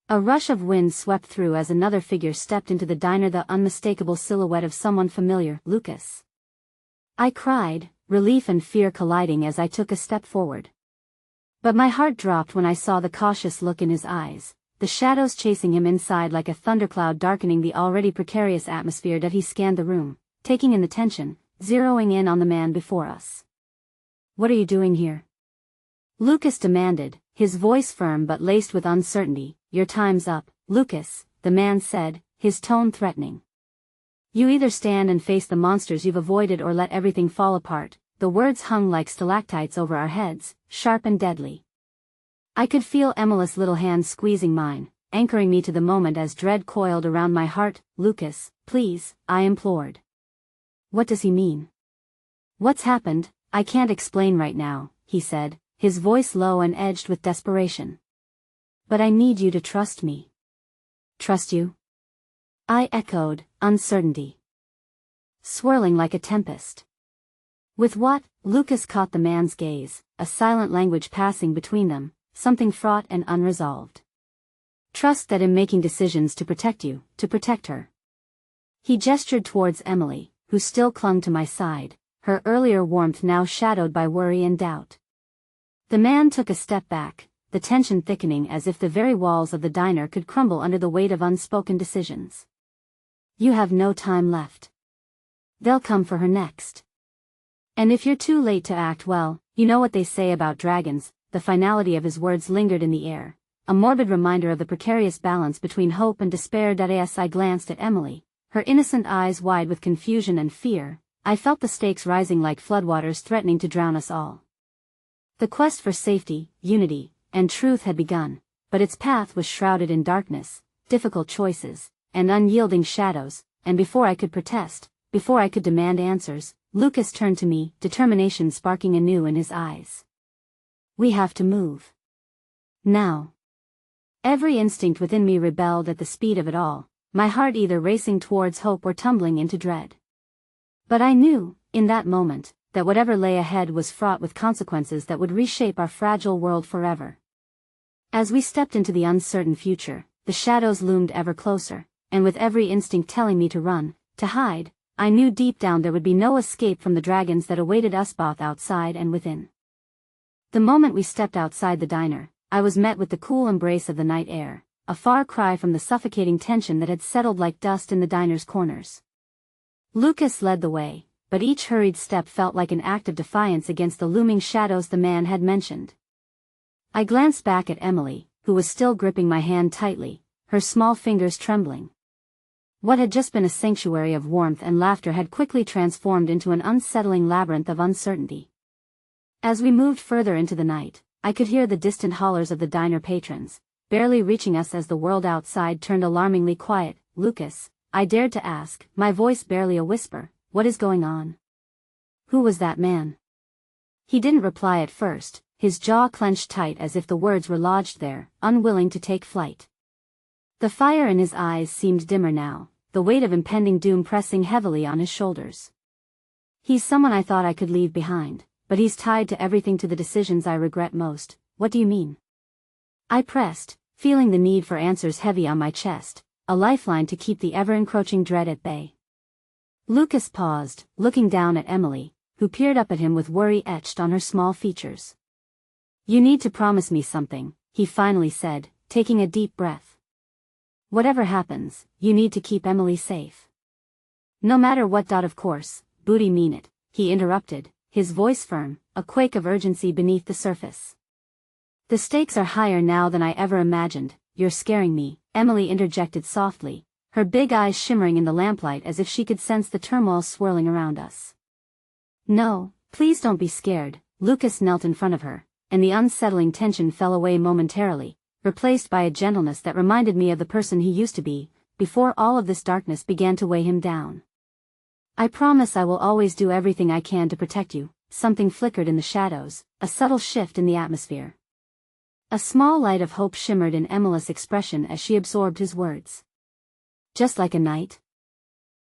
A rush of wind swept through as another figure stepped into the diner, the unmistakable silhouette of someone familiar. Lucas. I cried, relief and fear colliding as I took a step forward. But my heart dropped when I saw the cautious look in his eyes, the shadows chasing him inside like a thundercloud darkening the already precarious atmosphere. That he scanned the room, taking in the tension, zeroing in on the man before us. What are you doing here? Lucas demanded, his voice firm but laced with uncertainty. Your time's up, Lucas, the man said, his tone threatening. You either stand and face the monsters you've avoided or let everything fall apart. The words hung like stalactites over our heads, sharp and deadly. I could feel Emily's little hand squeezing mine, anchoring me to the moment as dread coiled around my heart. Lucas, please, I implored. What does he mean? What's happened? I can't explain right now, he said, his voice low and edged with desperation. But I need you to trust me. Trust you? I echoed, uncertainty swirling like a tempest. With what? Lucas caught the man's gaze, a silent language passing between them, something fraught and unresolved. Trust that in making decisions to protect you, to protect her. He gestured towards Emily, who still clung to my side, her earlier warmth now shadowed by worry and doubt. The man took a step back, the tension thickening as if the very walls of the diner could crumble under the weight of unspoken decisions. You have no time left. They'll come for her next. And if you're too late to act, well, you know what they say about dragons. The finality of his words lingered in the air, a morbid reminder of the precarious balance between hope and despair. As I glanced at Emily, her innocent eyes wide with confusion and fear, I felt the stakes rising like floodwaters threatening to drown us all. The quest for safety, unity, and truth had begun, but its path was shrouded in darkness, difficult choices, and unyielding shadows, and before I could protest, before I could demand answers, Lucas turned to me, determination sparking anew in his eyes. We have to move. Now. Every instinct within me rebelled at the speed of it all, my heart either racing towards hope or tumbling into dread. But I knew, in that moment, that whatever lay ahead was fraught with consequences that would reshape our fragile world forever. As we stepped into the uncertain future, the shadows loomed ever closer, and with every instinct telling me to run, to hide, I knew deep down there would be no escape from the dragons that awaited us both outside and within. The moment we stepped outside the diner, I was met with the cool embrace of the night air, a far cry from the suffocating tension that had settled like dust in the diner's corners. Lucas led the way, but each hurried step felt like an act of defiance against the looming shadows the man had mentioned. I glanced back at Emily, who was still gripping my hand tightly, her small fingers trembling. What had just been a sanctuary of warmth and laughter had quickly transformed into an unsettling labyrinth of uncertainty. As we moved further into the night, I could hear the distant hollers of the diner patrons, barely reaching us as the world outside turned alarmingly quiet. Lucas, I dared to ask, my voice barely a whisper, what is going on? Who was that man? He didn't reply at first, his jaw clenched tight as if the words were lodged there, unwilling to take flight. The fire in his eyes seemed dimmer now, the weight of impending doom pressing heavily on his shoulders. He's someone I thought I could leave behind, but he's tied to everything, to the decisions I regret most. What do you mean? I pressed, feeling the need for answers heavy on my chest, a lifeline to keep the ever-encroaching dread at bay. Lucas paused, looking down at Emily, who peered up at him with worry etched on her small features. You need to promise me something, he finally said, taking a deep breath. Whatever happens, you need to keep Emily safe. No matter what. Of course, Booty mean it, he interrupted, his voice firm, a quake of urgency beneath the surface. The stakes are higher now than I ever imagined. You're scaring me, Emily interjected softly, her big eyes shimmering in the lamplight as if she could sense the turmoil swirling around us. No, please don't be scared. Lucas knelt in front of her, and the unsettling tension fell away momentarily, replaced by a gentleness that reminded me of the person he used to be, before all of this darkness began to weigh him down. I promise I will always do everything I can to protect you. Something flickered in the shadows, a subtle shift in the atmosphere. A small light of hope shimmered in Emily's expression as she absorbed his words. Just like a knight?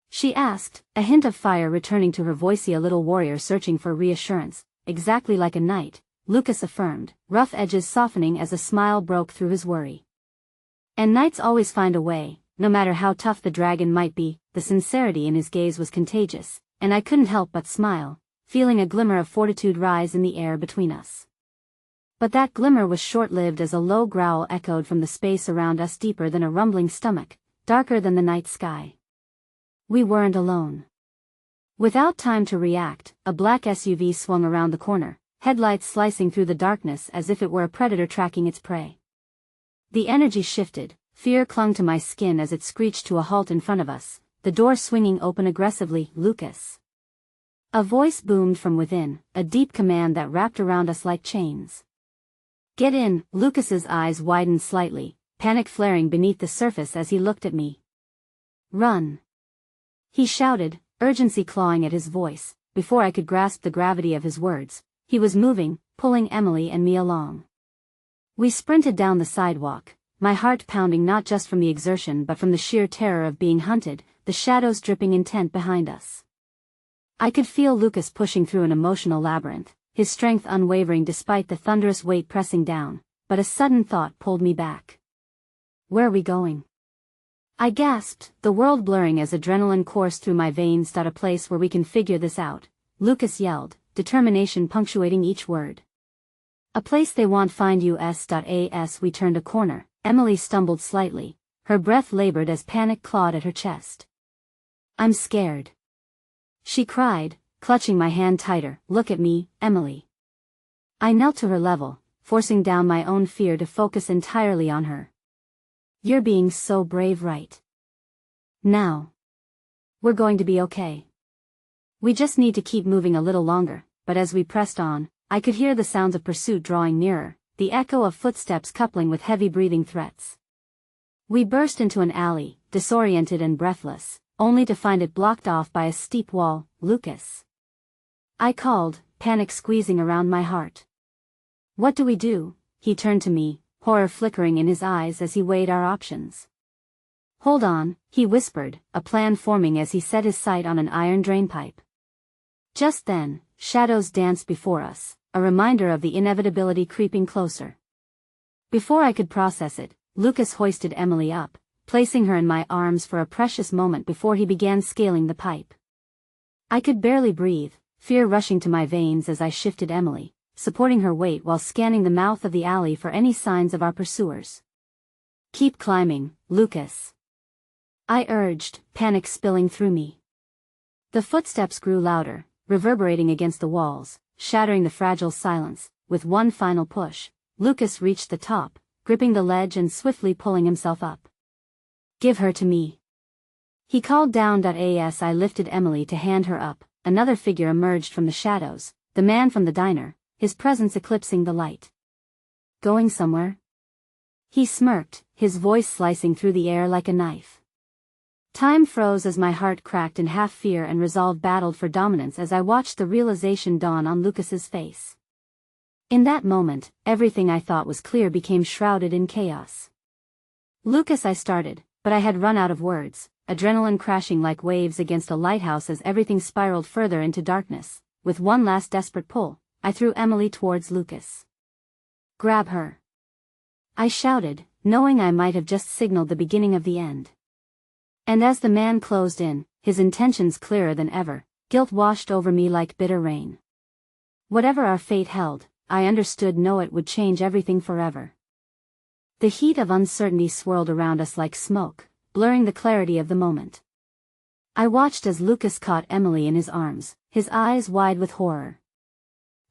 She asked, a hint of fire returning to her voice. A little warrior searching for reassurance. Exactly like a knight, Lucas affirmed, rough edges softening as a smile broke through his worry. And knights always find a way, no matter how tough the dragon might be. The sincerity in his gaze was contagious, and I couldn't help but smile, feeling a glimmer of fortitude rise in the air between us. But that glimmer was short-lived as a low growl echoed from the space around us, deeper than a rumbling stomach, darker than the night sky. We weren't alone. Without time to react, a black SUV swung around the corner, headlights slicing through the darkness as if it were a predator tracking its prey. The energy shifted, fear clung to my skin as it screeched to a halt in front of us, the door swinging open aggressively. Lucas. A voice boomed from within, a deep command that wrapped around us like chains. Get in. Lucas's eyes widened slightly, panic flaring beneath the surface as he looked at me. Run. He shouted, urgency clawing at his voice. Before I could grasp the gravity of his words, he was moving, pulling Emily and me along. We sprinted down the sidewalk, my heart pounding not just from the exertion but from the sheer terror of being hunted, the shadows dripping intent behind us. I could feel Lucas pushing through an emotional labyrinth, his strength unwavering despite the thunderous weight pressing down, but a sudden thought pulled me back. Where are we going? I gasped, the world blurring as adrenaline coursed through my veins. A place where we can figure this out, Lucas yelled, determination punctuating each word. A place they won't find us. As we turned a corner, Emily stumbled slightly, her breath labored as panic clawed at her chest. I'm scared. She cried, clutching my hand tighter. Look at me, Emily. I knelt to her level, forcing down my own fear to focus entirely on her. "You're being so brave right now. We're going to be okay. We just need to keep moving a little longer." But as we pressed on, I could hear the sounds of pursuit drawing nearer, the echo of footsteps coupling with heavy breathing threats. We burst into an alley, disoriented and breathless, only to find it blocked off by a steep wall. "Lucas!" I called, panic squeezing around my heart. "What do we do?" He turned to me, horror flickering in his eyes as he weighed our options. "Hold on," he whispered, a plan forming as he set his sight on an iron drainpipe. Just then, shadows danced before us, a reminder of the inevitability creeping closer. Before I could process it, Lucas hoisted Emily up, placing her in my arms for a precious moment before he began scaling the pipe. I could barely breathe, fear rushing to my veins as I shifted Emily, supporting her weight while scanning the mouth of the alley for any signs of our pursuers. "Keep climbing, Lucas," I urged, panic spilling through me. The footsteps grew louder, reverberating against the walls, shattering the fragile silence. With one final push, Lucas reached the top, gripping the ledge and swiftly pulling himself up. "Give her to me," he called down. As I lifted Emily to hand her up, another figure emerged from the shadows, the man from the diner, his presence eclipsing the light. "Going somewhere?" He smirked, his voice slicing through the air like a knife. Time froze as my heart cracked and half fear and resolve battled for dominance as I watched the realization dawn on Lucas's face. In that moment, everything I thought was clear became shrouded in chaos. "Lucas," I started, but I had run out of words, adrenaline crashing like waves against a lighthouse as everything spiraled further into darkness. With one last desperate pull, I threw Emily towards Lucas. "Grab her," I shouted, knowing I might have just signaled the beginning of the end. And as the man closed in, his intentions clearer than ever, guilt washed over me like bitter rain. Whatever our fate held, I understood it would change everything forever. The heat of uncertainty swirled around us like smoke, blurring the clarity of the moment. I watched as Lucas caught Emily in his arms, his eyes wide with horror.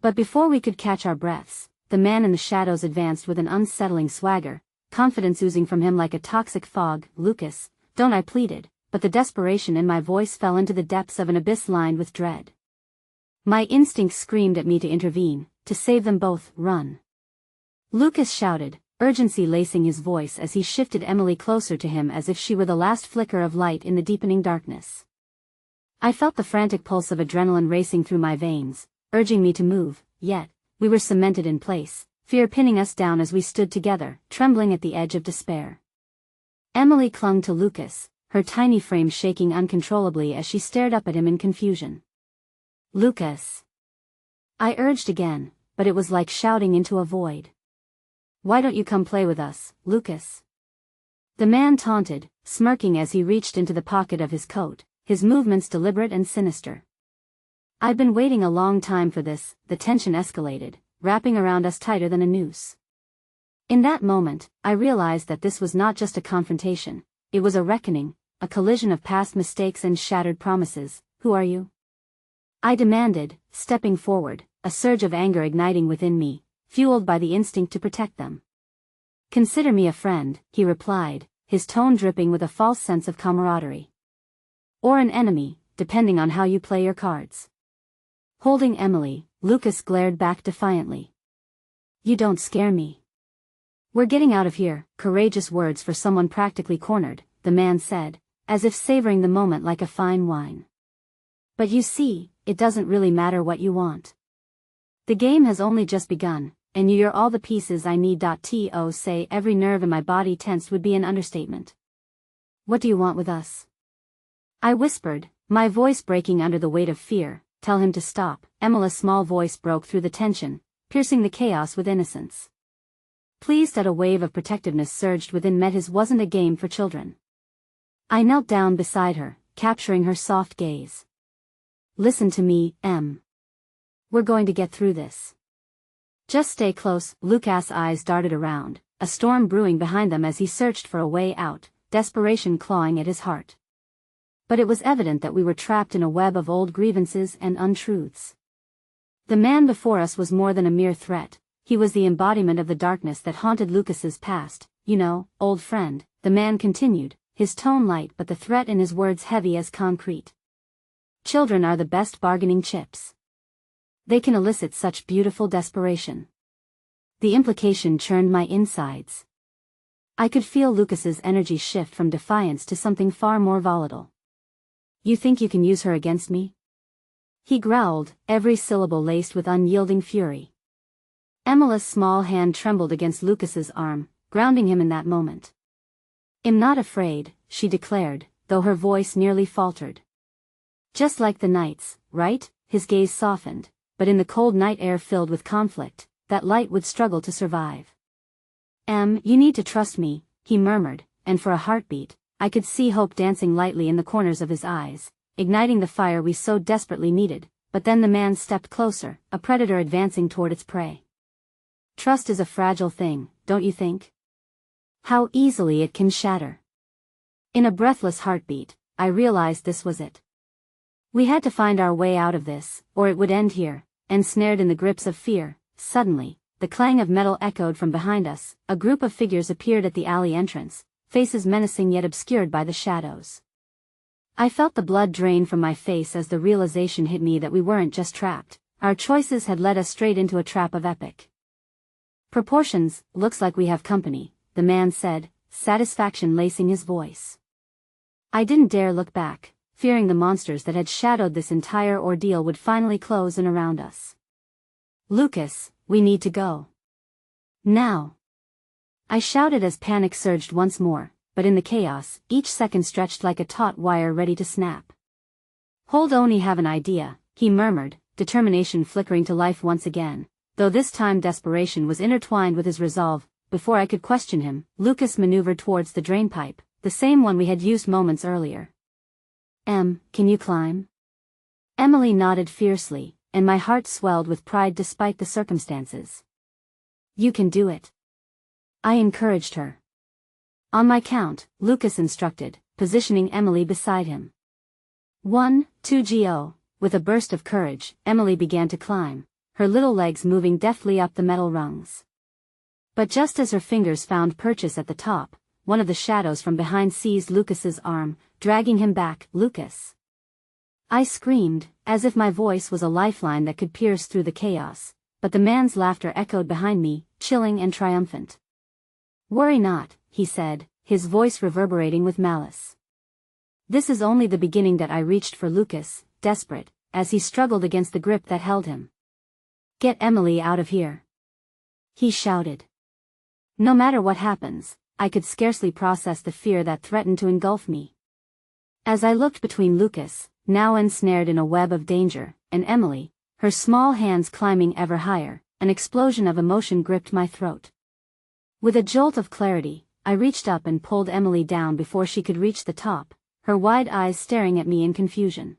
But before we could catch our breaths, the man in the shadows advanced with an unsettling swagger, confidence oozing from him like a toxic fog. "Lucas, don't," I pleaded, but the desperation in my voice fell into the depths of an abyss lined with dread. My instincts screamed at me to intervene, to save them both. "Run!" Lucas shouted, urgency lacing his voice as he shifted Emily closer to him as if she were the last flicker of light in the deepening darkness. I felt the frantic pulse of adrenaline racing through my veins, urging me to move, yet we were cemented in place, fear pinning us down as we stood together, trembling at the edge of despair. Emily clung to Lucas, her tiny frame shaking uncontrollably as she stared up at him in confusion. "Lucas," I urged again, but it was like shouting into a void. "Why don't you come play with us, Lucas?" The man taunted, smirking as he reached into the pocket of his coat, his movements deliberate and sinister. I'd been waiting a long time for this. The tension escalated, wrapping around us tighter than a noose. In that moment, I realized that this was not just a confrontation, it was a reckoning, a collision of past mistakes and shattered promises. "Who are you?" I demanded, stepping forward, a surge of anger igniting within me, fueled by the instinct to protect them. "Consider me a friend," he replied, his tone dripping with a false sense of camaraderie. "Or an enemy, depending on how you play your cards." Holding Emily, Lucas glared back defiantly. "You don't scare me." "We're getting out of here." Courageous words for someone practically cornered, the man said, as if savoring the moment like a fine wine. "But you see, it doesn't really matter what you want. The game has only just begun, and you're all the pieces I need. To say every nerve in my body tensed would be an understatement. "What do you want with us?" I whispered, my voice breaking under the weight of fear. "Tell him to stop." Emily's small voice broke through the tension, piercing the chaos with innocence. Pleased that a wave of protectiveness surged within met his wasn't a game for children. I knelt down beside her, capturing her soft gaze. "Listen to me, Em. We're going to get through this. Just stay close." Lucas' eyes darted around, a storm brewing behind them as he searched for a way out, desperation clawing at his heart. But it was evident that we were trapped in a web of old grievances and untruths. The man before us was more than a mere threat. He was the embodiment of the darkness that haunted Lucas's past. You know, old friend, the man continued, his tone light but the threat in his words heavy as concrete. Children are the best bargaining chips. They can elicit such beautiful desperation. The implication churned my insides. I could feel Lucas's energy shift from defiance to something far more volatile. You think you can use her against me? He growled, every syllable laced with unyielding fury. Emila's small hand trembled against Lucas's arm, grounding him in that moment. I'm not afraid, she declared, though her voice nearly faltered. Just like the nights, right? His gaze softened, but in the cold night air filled with conflict, that light would struggle to survive. You need to trust me, he murmured, and for a heartbeat, I could see hope dancing lightly in the corners of his eyes, igniting the fire we so desperately needed. But then the man stepped closer, a predator advancing toward its prey. Trust is a fragile thing, don't you think? How easily it can shatter. In a breathless heartbeat, I realized this was it. We had to find our way out of this, or it would end here. Ensnared in the grips of fear, suddenly, the clang of metal echoed from behind us. A group of figures appeared at the alley entrance, faces menacing yet obscured by the shadows. I felt the blood drain from my face as the realization hit me that we weren't just trapped. Our choices had led us straight into a trap of epic proportions. Looks like we have company, the man said, satisfaction lacing his voice. I didn't dare look back, fearing the monsters that had shadowed this entire ordeal would finally close in around us. Lucas, we need to go. Now. I shouted as panic surged once more, but in the chaos, each second stretched like a taut wire ready to snap. Hold on, have an idea, he murmured, determination flickering to life once again, though this time desperation was intertwined with his resolve. Before I could question him, Lucas maneuvered towards the drainpipe, the same one we had used moments earlier. Can you climb? Emily nodded fiercely, and my heart swelled with pride despite the circumstances. You can do it. I encouraged her. On my count, Lucas instructed, positioning Emily beside him. 1, 2 go. With a burst of courage, Emily began to climb, her little legs moving deftly up the metal rungs. But just as her fingers found purchase at the top, one of the shadows from behind seized Lucas's arm, dragging him back. Lucas! I screamed, as if my voice was a lifeline that could pierce through the chaos, but the man's laughter echoed behind me, chilling and triumphant. Worry not, he said, his voice reverberating with malice. This is only the beginning. That I reached for Lucas, desperate, as he struggled against the grip that held him. Get Emily out of here! He shouted. No matter what happens, I could scarcely process the fear that threatened to engulf me. As I looked between Lucas, now ensnared in a web of danger, and Emily, her small hands climbing ever higher, an explosion of emotion gripped my throat. With a jolt of clarity, I reached up and pulled Emily down before she could reach the top, her wide eyes staring at me in confusion.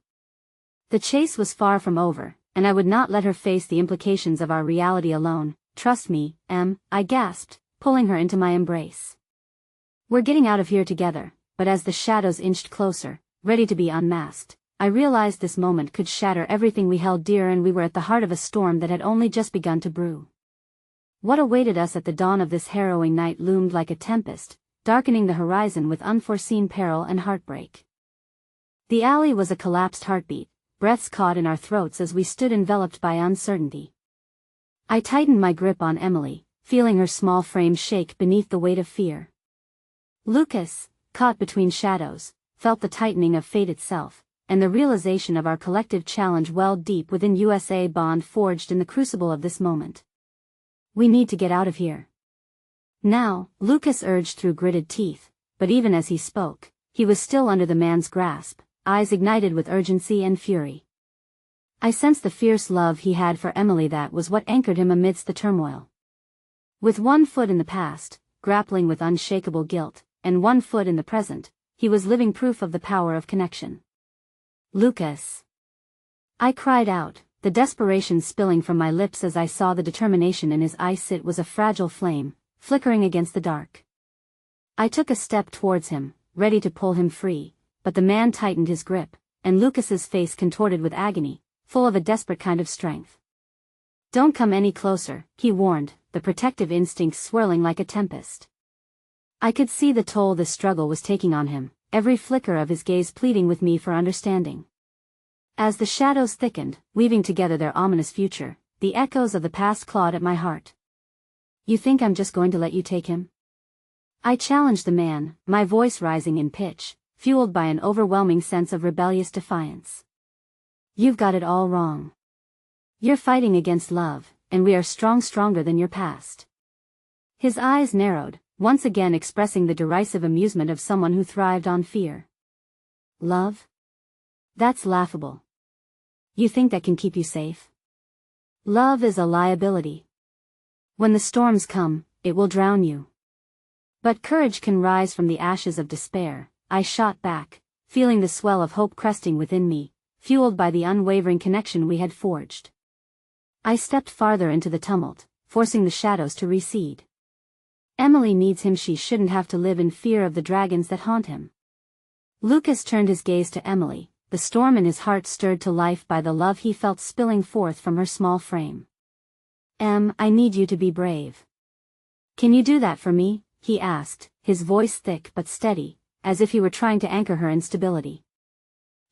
The chase was far from over, and I would not let her face the implications of our reality alone. Trust me, I gasped, pulling her into my embrace. We're getting out of here together. But as the shadows inched closer, ready to be unmasked, I realized this moment could shatter everything we held dear, and we were at the heart of a storm that had only just begun to brew. What awaited us at the dawn of this harrowing night loomed like a tempest, darkening the horizon with unforeseen peril and heartbreak. The alley was a collapsed heartbeat, breaths caught in our throats as we stood enveloped by uncertainty. I tightened my grip on Emily, feeling her small frame shake beneath the weight of fear. Lucas, caught between shadows, felt the tightening of fate itself, and the realization of our collective challenge welled deep within us, a bond forged in the crucible of this moment. We need to get out of here. Now, Lucas urged through gritted teeth, but even as he spoke, he was still under the man's grasp, eyes ignited with urgency and fury. I sensed the fierce love he had for Emily that was what anchored him amidst the turmoil. With one foot in the past, grappling with unshakable guilt, and one foot in the present, he was living proof of the power of connection. Lucas! I cried out, the desperation spilling from my lips as I saw the determination in his eyes. It was a fragile flame, flickering against the dark. I took a step towards him, ready to pull him free, but the man tightened his grip, and Lucas's face contorted with agony, full of a desperate kind of strength. Don't come any closer, he warned, the protective instincts swirling like a tempest. I could see the toll this struggle was taking on him, every flicker of his gaze pleading with me for understanding. As the shadows thickened, weaving together their ominous future, the echoes of the past clawed at my heart. You think I'm just going to let you take him? I challenged the man, my voice rising in pitch, fueled by an overwhelming sense of rebellious defiance. You've got it all wrong. You're fighting against love, and we are stronger than your past. His eyes narrowed, once again expressing the derisive amusement of someone who thrived on fear. Love? That's laughable. You think that can keep you safe? Love is a liability. When the storms come, it will drown you. But courage can rise from the ashes of despair, I shot back, feeling the swell of hope cresting within me, fueled by the unwavering connection we had forged. I stepped farther into the tumult, forcing the shadows to recede. Emily needs him. She shouldn't have to live in fear of the dragons that haunt him. Lucas turned his gaze to Emily, the storm in his heart stirred to life by the love he felt spilling forth from her small frame. I need you to be brave. Can you do that for me? He asked, his voice thick but steady, as if he were trying to anchor her instability.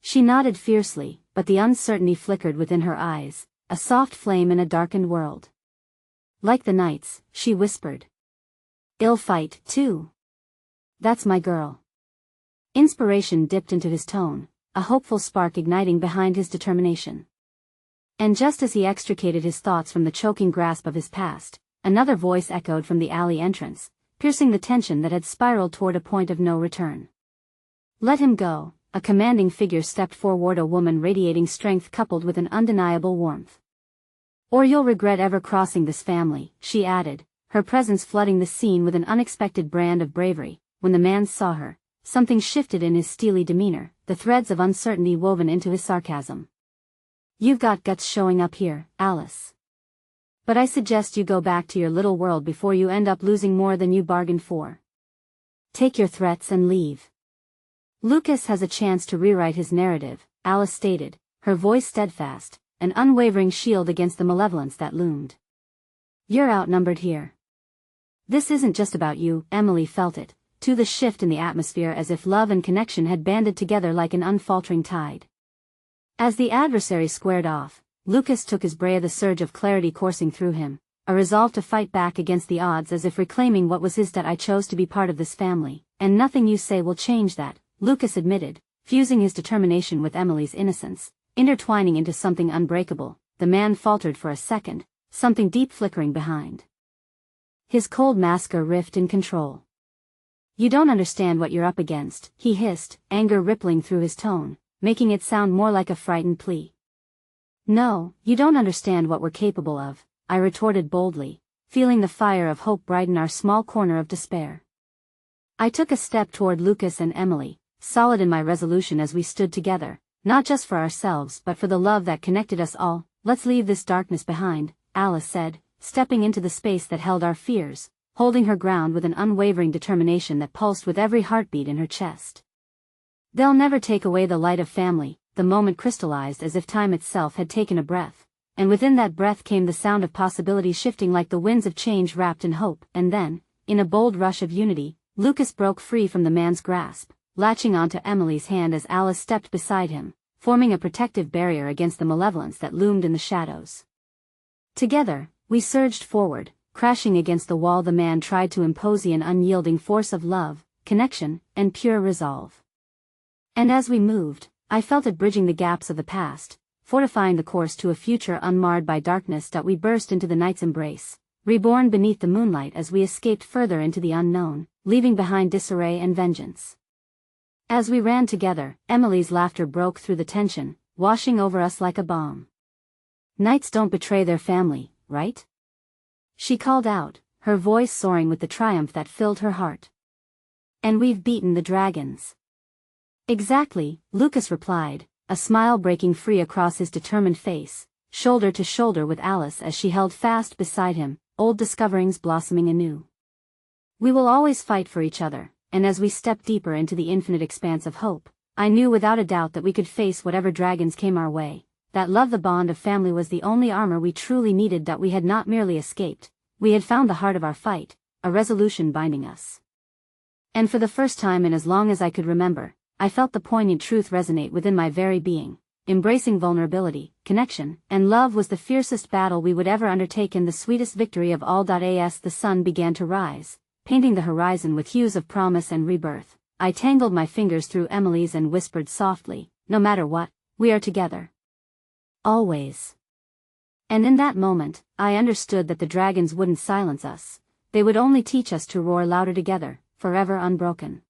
She nodded fiercely, but the uncertainty flickered within her eyes, a soft flame in a darkened world. Like the nights, she whispered. I'll fight, too. That's my girl. Inspiration dipped into his tone, a hopeful spark igniting behind his determination. And just as he extricated his thoughts from the choking grasp of his past, another voice echoed from the alley entrance, piercing the tension that had spiraled toward a point of no return. Let him go. A commanding figure stepped forward, a woman radiating strength coupled with an undeniable warmth. Or you'll regret ever crossing this family, she added, her presence flooding the scene with an unexpected brand of bravery. When the man saw her, something shifted in his steely demeanor, the threads of uncertainty woven into his sarcasm. You've got guts showing up here, Alice. But I suggest you go back to your little world before you end up losing more than you bargained for. Take your threats and leave. Lucas has a chance to rewrite his narrative, Alice stated, her voice steadfast, an unwavering shield against the malevolence that loomed. You're outnumbered here. This isn't just about you, Emily felt it, to the shift in the atmosphere as if love and connection had banded together like an unfaltering tide. As the adversary squared off, Lucas took his bray, the surge of clarity coursing through him, a resolve to fight back against the odds as if reclaiming what was his. That I chose to be part of this family, and nothing you say will change that, Lucas admitted, fusing his determination with Emily's innocence, intertwining into something unbreakable. The man faltered for a second, something deep flickering behind his cold mask, a rift in control. You don't understand what you're up against, he hissed, anger rippling through his tone, making it sound more like a frightened plea. No, you don't understand what we're capable of, I retorted boldly, feeling the fire of hope brighten our small corner of despair. I took a step toward Lucas and Emily, solid in my resolution as we stood together, not just for ourselves but for the love that connected us all. Let's leave this darkness behind, Alice said, stepping into the space that held our fears, holding her ground with an unwavering determination that pulsed with every heartbeat in her chest. They'll never take away the light of family. The moment crystallized as if time itself had taken a breath, and within that breath came the sound of possibility shifting like the winds of change wrapped in hope. And then, in a bold rush of unity, Lucas broke free from the man's grasp, latching onto Emily's hand as Alice stepped beside him, forming a protective barrier against the malevolence that loomed in the shadows. Together, we surged forward, crashing against the wall the man tried to impose, an unyielding force of love, connection, and pure resolve. And as we moved, I felt it bridging the gaps of the past, fortifying the course to a future unmarred by darkness. We burst into the night's embrace, reborn beneath the moonlight as we escaped further into the unknown, leaving behind disarray and vengeance. As we ran together, Emily's laughter broke through the tension, washing over us like a balm. Knights don't betray their family, right? She called out, her voice soaring with the triumph that filled her heart. And we've beaten the dragons. Exactly, Lucas replied, a smile breaking free across his determined face, shoulder to shoulder with Alice as she held fast beside him, old discoverings blossoming anew. We will always fight for each other, and as we stepped deeper into the infinite expanse of hope, I knew without a doubt that we could face whatever dragons came our way, that love, the bond of family, was the only armor we truly needed, that we had not merely escaped, we had found the heart of our fight, a resolution binding us. And for the first time in as long as I could remember, I felt the poignant truth resonate within my very being. Embracing vulnerability, connection, and love was the fiercest battle we would ever undertake, and the sweetest victory of all. As the sun began to rise, painting the horizon with hues of promise and rebirth, I tangled my fingers through Emily's and whispered softly, "No matter what, we are together. Always." And in that moment, I understood that the dragons wouldn't silence us, they would only teach us to roar louder together, forever unbroken.